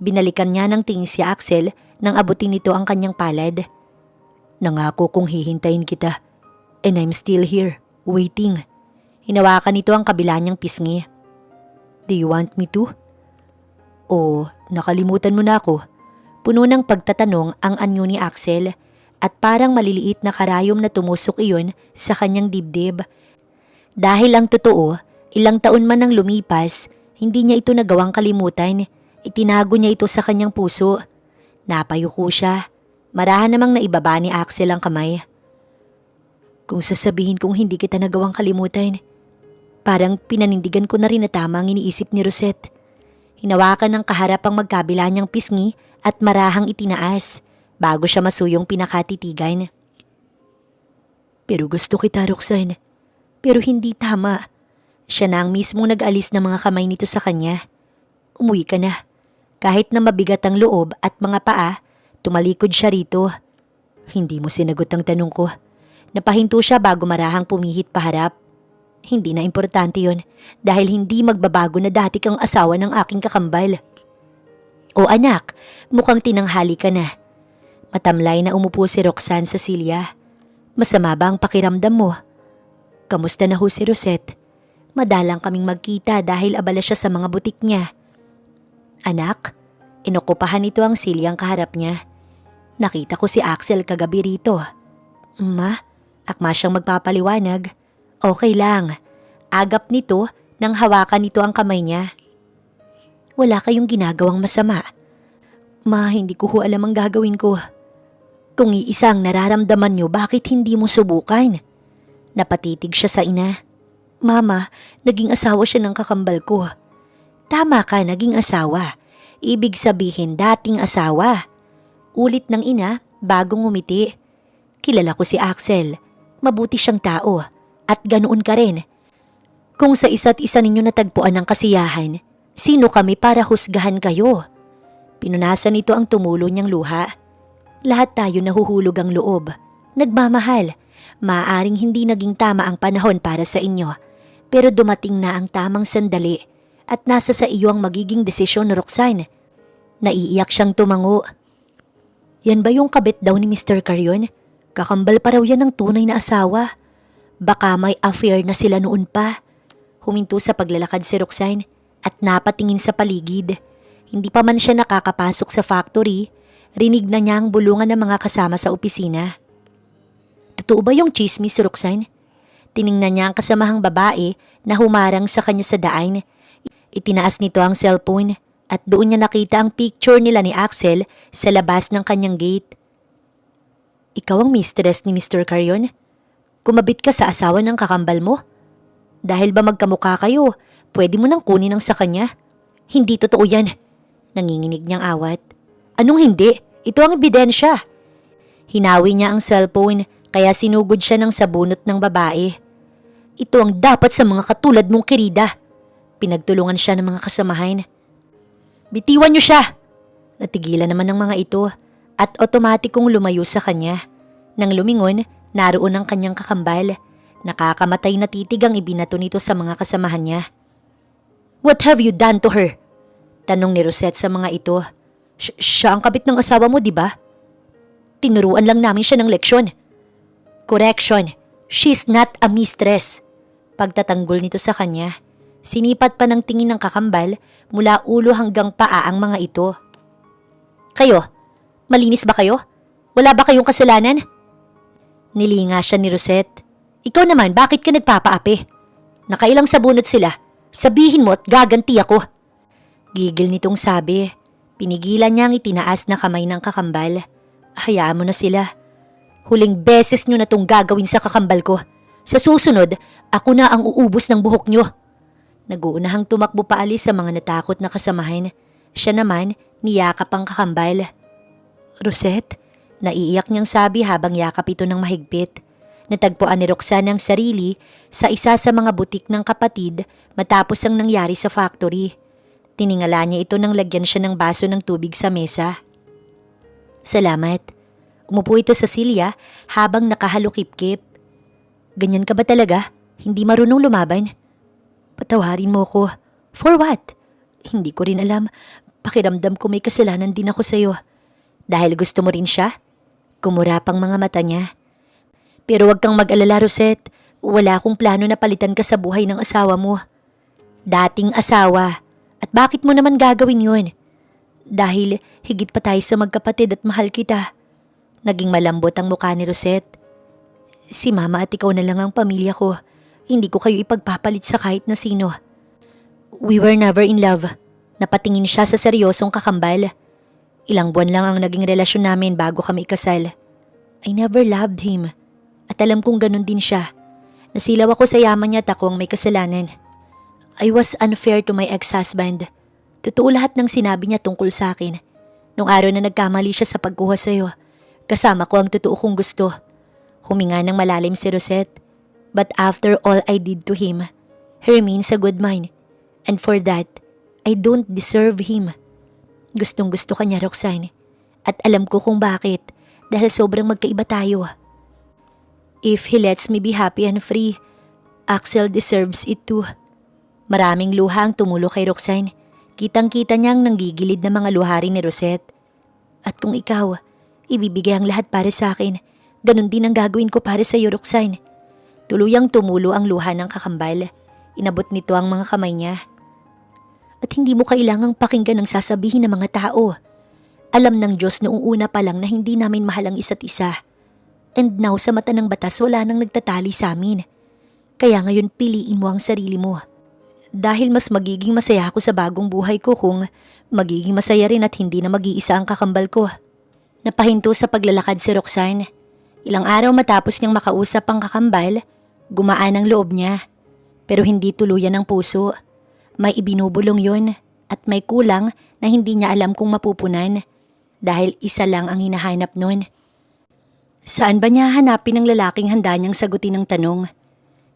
Binalikan niya ng tingin si Axel nang abutin nito ang kanyang palad. Nangako kong hihintayin kita. And I'm still here, waiting. Hinawakan nito ang kabila niyang pisngi. Do you want me to? O, nakalimutan mo na ako. Puno ng pagtatanong ang anyo ni Axel at parang maliliit na karayom na tumusok iyon sa kanyang dibdib. Dahil ang totoo, ilang taon man nang lumipas, hindi niya ito nagawang kalimutan. Itinago niya ito sa kanyang puso. Napayuko siya. Marahan namang naibaba ni Axel ang kamay. Kung sasabihin kong hindi kita nagawang kalimutan, parang pinanindigan ko na rin na tama ang iniisip ni Rosette. Hinawakan ng kaharap ang magkabila niyang pisngi at marahang itinaas bago siya masuyong pinakatitigan. Pero gusto kita, Roxanne. Pero hindi tama. Siya na ang mismong nag-alis ng mga kamay nito sa kanya. Umuwi ka na. Kahit na mabigat ang loob at mga paa, tumalikod siya rito. Hindi mo sinagot ang tanong ko. Napahinto siya bago marahang pumihit paharap. Hindi na importante yon dahil hindi magbabago na dati kang asawa ng aking kakambal. O anak, mukhang tinanghali ka na. Matamlay na umupo si Roxanne sa silya. Masama ba ang pakiramdam mo? Kamusta na ho si Rosette? Madalang kaming magkita dahil abala siya sa mga butik niya. Anak, inokupahan nito ang silyang kaharap niya. Nakita ko si Axel kagabi rito. Ma, akma siyang magpapaliwanag. Okay lang. Agap nito nang hawakan nito ang kamay niya. Wala kayong ginagawang masama. Ma, hindi ko ho alam ang gagawin ko. Kung iisang nararamdaman niyo, bakit hindi mo subukan? Napatitig siya sa ina. Mama, naging asawa siya ng kakambal ko. Tama ka, naging asawa. Ibig sabihin dating asawa. Ulit ng ina bagong ngumiti. Kilala ko si Axel. Mabuti siyang tao. At ganoon ka rin. Kung sa isa't isa ninyo natagpuan ng kasiyahan, sino kami para husgahan kayo? Pinunasan nito ang tumulo niyang luha. Lahat tayo nahuhulog ang loob. Nagmamahal. Maaaring hindi naging tama ang panahon para sa inyo. Pero dumating na ang tamang sandali at nasa sa iyo ang magiging desisyon, Roxanne. Naiiyak siyang tumango. Yan ba yung kabit daw ni Mr. Carrion? Kakambal pa raw yan ng tunay na asawa. Baka may affair na sila noon pa. Huminto sa paglalakad si Roxanne at napatingin sa paligid. Hindi pa man siya nakakapasok sa factory, rinig na niya ang bulungan ng mga kasama sa opisina. Totoo ba yung chismis, Roxanne? Tiningnan niya ang kasamahang babae na humarang sa kanya sa daan. Itinaas nito ang cellphone at doon niya nakita ang picture nila ni Axel sa labas ng kanyang gate. Ikaw ang mistress ni Mr. Carrion? Kumabit ka sa asawa ng kakambal mo? Dahil ba magkamukha kayo, pwede mo nang kunin ang sa kanya? Hindi totoo yan. Nanginginig niyang awat. Anong hindi? Ito ang ebidensya. Hinawi niya ang cellphone kaya sinugod siya ng sabunot ng babae. Ito ang dapat sa mga katulad mong kirida. Pinagtulungan siya ng mga kasamahan. Bitiwan niyo siya! Natigilan naman ng mga ito at otomatikong lumayo sa kanya. Nang lumingon, naroon ang kanyang kakambal. Nakakamatay na titig ang ibinato nito sa mga kasamahan niya. What have you done to her? Tanong ni Rosette sa mga ito. Siya ang kabit ng asawa mo, di ba? Tinuruan lang namin siya ng leksyon. Correction, she's not a mistress. Pagtatanggol nito sa kanya, sinipat pa ng tingin ng kakambal mula ulo hanggang paa ang mga ito. Kayo, malinis ba kayo? Wala ba kayong kasalanan? Nilinga siya ni Rosette. Ikaw naman, bakit ka nagpapaapi? Nakailang sabunot sila. Sabihin mo at gaganti ako. Gigil nitong sabi. Pinigilan niya ang itinaas na kamay ng kakambal. Hayaan mo na sila. Huling beses nyo na tong gagawin sa kakambal ko. Sa susunod, ako na ang uubos ng buhok nyo. Nag-uunahang tumakbo paalis sa mga natakot na kasamahan. Siya naman, niyakap ang kakambal. Rosette, naiiyak niyang sabi habang yakap ito ng mahigpit. Natagpuan ni Roxanne ang sarili sa isa sa mga butik ng kapatid matapos ang nangyari sa factory. Tiningala niya ito nang lagyan siya ng baso ng tubig sa mesa. Salamat. Umupo ito sa silya habang nakahalukip-kip. Ganyan ka ba talaga? Hindi marunong lumaban? Patawarin mo ko. For what? Hindi ko rin alam. Pakiramdam ko may kasalanan din ako sa'yo. Dahil gusto mo rin siya? Kumurapang mga mata niya. Pero wag kang mag-alala, Rosette. Wala akong plano na palitan ka sa buhay ng asawa mo. Dating asawa. At bakit mo naman gagawin yun? Dahil higit pa tayo sa magkapatid at mahal kita. Naging malambot ang mukha ni Rosette. Si Mama at ikaw na lang ang pamilya ko. Hindi ko kayo ipagpapalit sa kahit na sino. We were never in love. Napatingin siya sa seryosong kakambal. Ilang buwan lang ang naging relasyon namin bago kami ikasal. I never loved him. At alam kong ganun din siya. Nasilaw ako sa yaman niya at ako ang may kasalanan. I was unfair to my ex-husband. Totoo lahat ng sinabi niya tungkol sa akin. Nung araw na nagkamali siya sa pagkuha sa'yo, kasama ko ang totoo kong gusto. Huminga ng malalim si Rosette. But after all I did to him, he remains a good man. And for that, I don't deserve him. Gustong gusto ka niya, Roxanne. At alam ko kung bakit, dahil sobrang magkaiba tayo. If he lets me be happy and free, Axel deserves it too. Maraming luha ang tumulo kay Roxanne. Kitang-kita niyang nanggigilid na mga luhari ni Rosette. At kung ikaw, ibibigay ang lahat para sa akin, ganun din ang gagawin ko para sa iyo, Roxanne. Tuluyang tumulo ang luha ng kakambal. Inabot nito ang mga kamay niya. At hindi mo kailangang pakinggan ang sasabihin ng mga tao. Alam ng Diyos noong una pa lang na hindi namin mahal ang isa't isa. And now sa mata ng batas wala nang nagtatali sa amin. Kaya ngayon piliin mo ang sarili mo. Dahil mas magiging masaya ako sa bagong buhay ko kung magiging masaya rin at hindi na mag-iisa ang kakambal ko. Napahinto sa paglalakad si Roxanne. Ilang araw matapos niyang makausap ang kakambal, gumaan ang loob niya. Pero hindi tuluyan ang puso. May ibinubulong yun at may kulang na hindi niya alam kung mapupunan. Dahil isa lang ang hinahanap nun. Saan ba niya hanapin ang lalaking handa niyang sagutin ang tanong?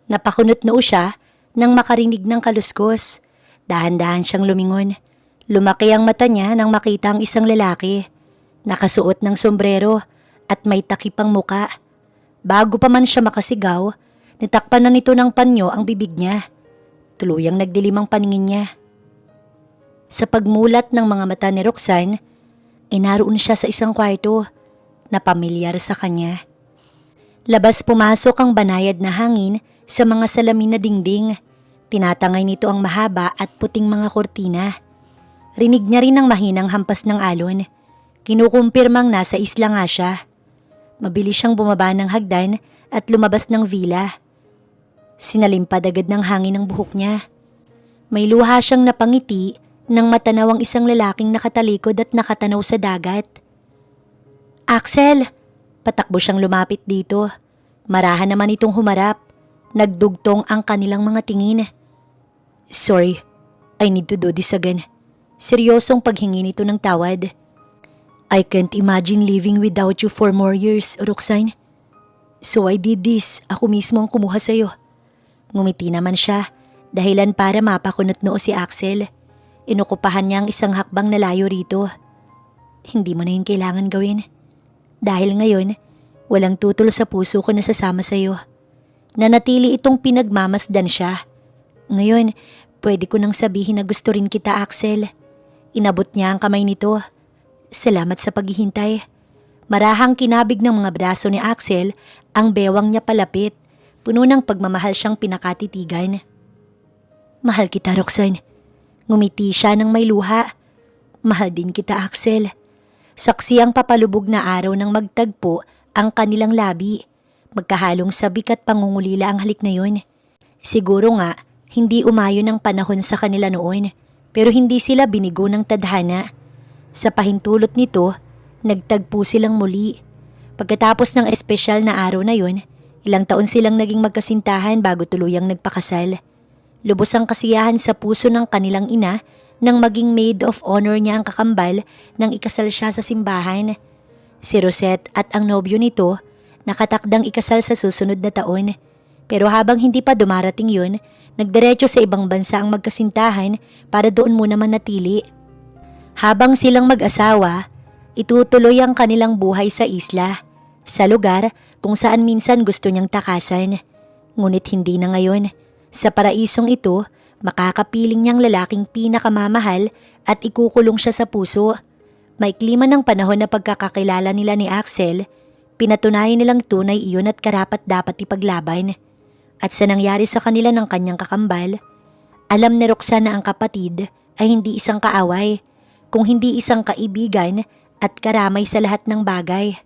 Napakunot noo siya nang makarinig ng kaluskos. Dahan-dahan siyang lumingon. Lumaki ang mata niya nang makita ang isang lalaki. Nakasuot ng sombrero at may takip ang muka. Bago pa man siya makasigaw, nitakpan na nito ng panyo ang bibig niya. Tuluyang nagdilim ang paningin niya. Sa pagmulat ng mga mata ni Roxanne, naroon siya sa isang kwarto na pamilyar sa kanya. Labas pumasok ang banayad na hangin sa mga salamin na dingding. Tinatangay nito ang mahaba at puting mga kortina. Rinig niya rin ang mahinang hampas ng alon. Kinukumpirmang nasa isla nga siya. Mabilis siyang bumaba ng hagdan at lumabas ng villa. Sinalimpad agad ng hangin ang buhok niya. May luha siyang napangiti nang matanaw ang isang lalaking nakatalikod at nakatanaw sa dagat. Axel! Patakbo siyang lumapit dito. Marahan naman itong humarap. Nagdugtong ang kanilang mga tingin. Sorry, I need to do this again. Seryosong paghingi nito ng tawad. I can't imagine living without you for more years, Roxanne. So I did this. Ako mismo ang kumuha sa'yo. Ngumiti naman siya, dahilan para mapakunot noo si Axel. Inukupahan niya ang isang hakbang na layo rito. Hindi mo na yun kailangan gawin. Dahil ngayon, walang tutol sa puso ko na sasama sa'yo. Nanatili itong pinagmamasdan siya. Ngayon, pwede ko nang sabihin na gusto rin kita, Axel. Inabot niya ang kamay nito. Salamat sa paghihintay. Marahang kinabig ng mga braso ni Axel ang bewang niya palapit. Puno ng pagmamahal siyang pinakatitigan. Mahal kita, Roxanne. Ngumiti siya ng may luha. Mahal din kita, Axel. Saksi ang papalubog na araw nang magtagpo ang kanilang labi. Magkahalong sabik at pangungulila ang halik na yun. Siguro nga, hindi umayon ang panahon sa kanila noon, pero hindi sila binigo ng tadhana. Sa pahintulot nito, nagtagpo silang muli. Pagkatapos ng espesyal na araw na yun, ilang taon silang naging magkasintahan bago tuluyang nagpakasal. Lubos ang kasiyahan sa puso ng kanilang ina nang maging maid of honor niya ang kakambal nang ikasal siya sa simbahan. Si Rosette at ang nobyo nito nakatakdang ikasal sa susunod na taon. Pero habang hindi pa dumarating yun, nagdiretso sa ibang bansa ang magkasintahan para doon muna manatili. Habang silang mag-asawa, itutuloy ang kanilang buhay sa isla, sa lugar kung saan minsan gusto niyang takasan. Ngunit hindi na ngayon. Sa paraisong ito, makakapiling niyang lalaking pinakamamahal at ikukulong siya sa puso. Maikli man ang panahon na pagkakakilala nila ni Axel, pinatunayan nilang tunay iyon at karapat dapat ipaglaban. At sa nangyari sa kanila ng kanyang kakambal, alam ni Roxanne na ang kapatid ay hindi isang kaaway, kung hindi isang kaibigan at karamay sa lahat ng bagay.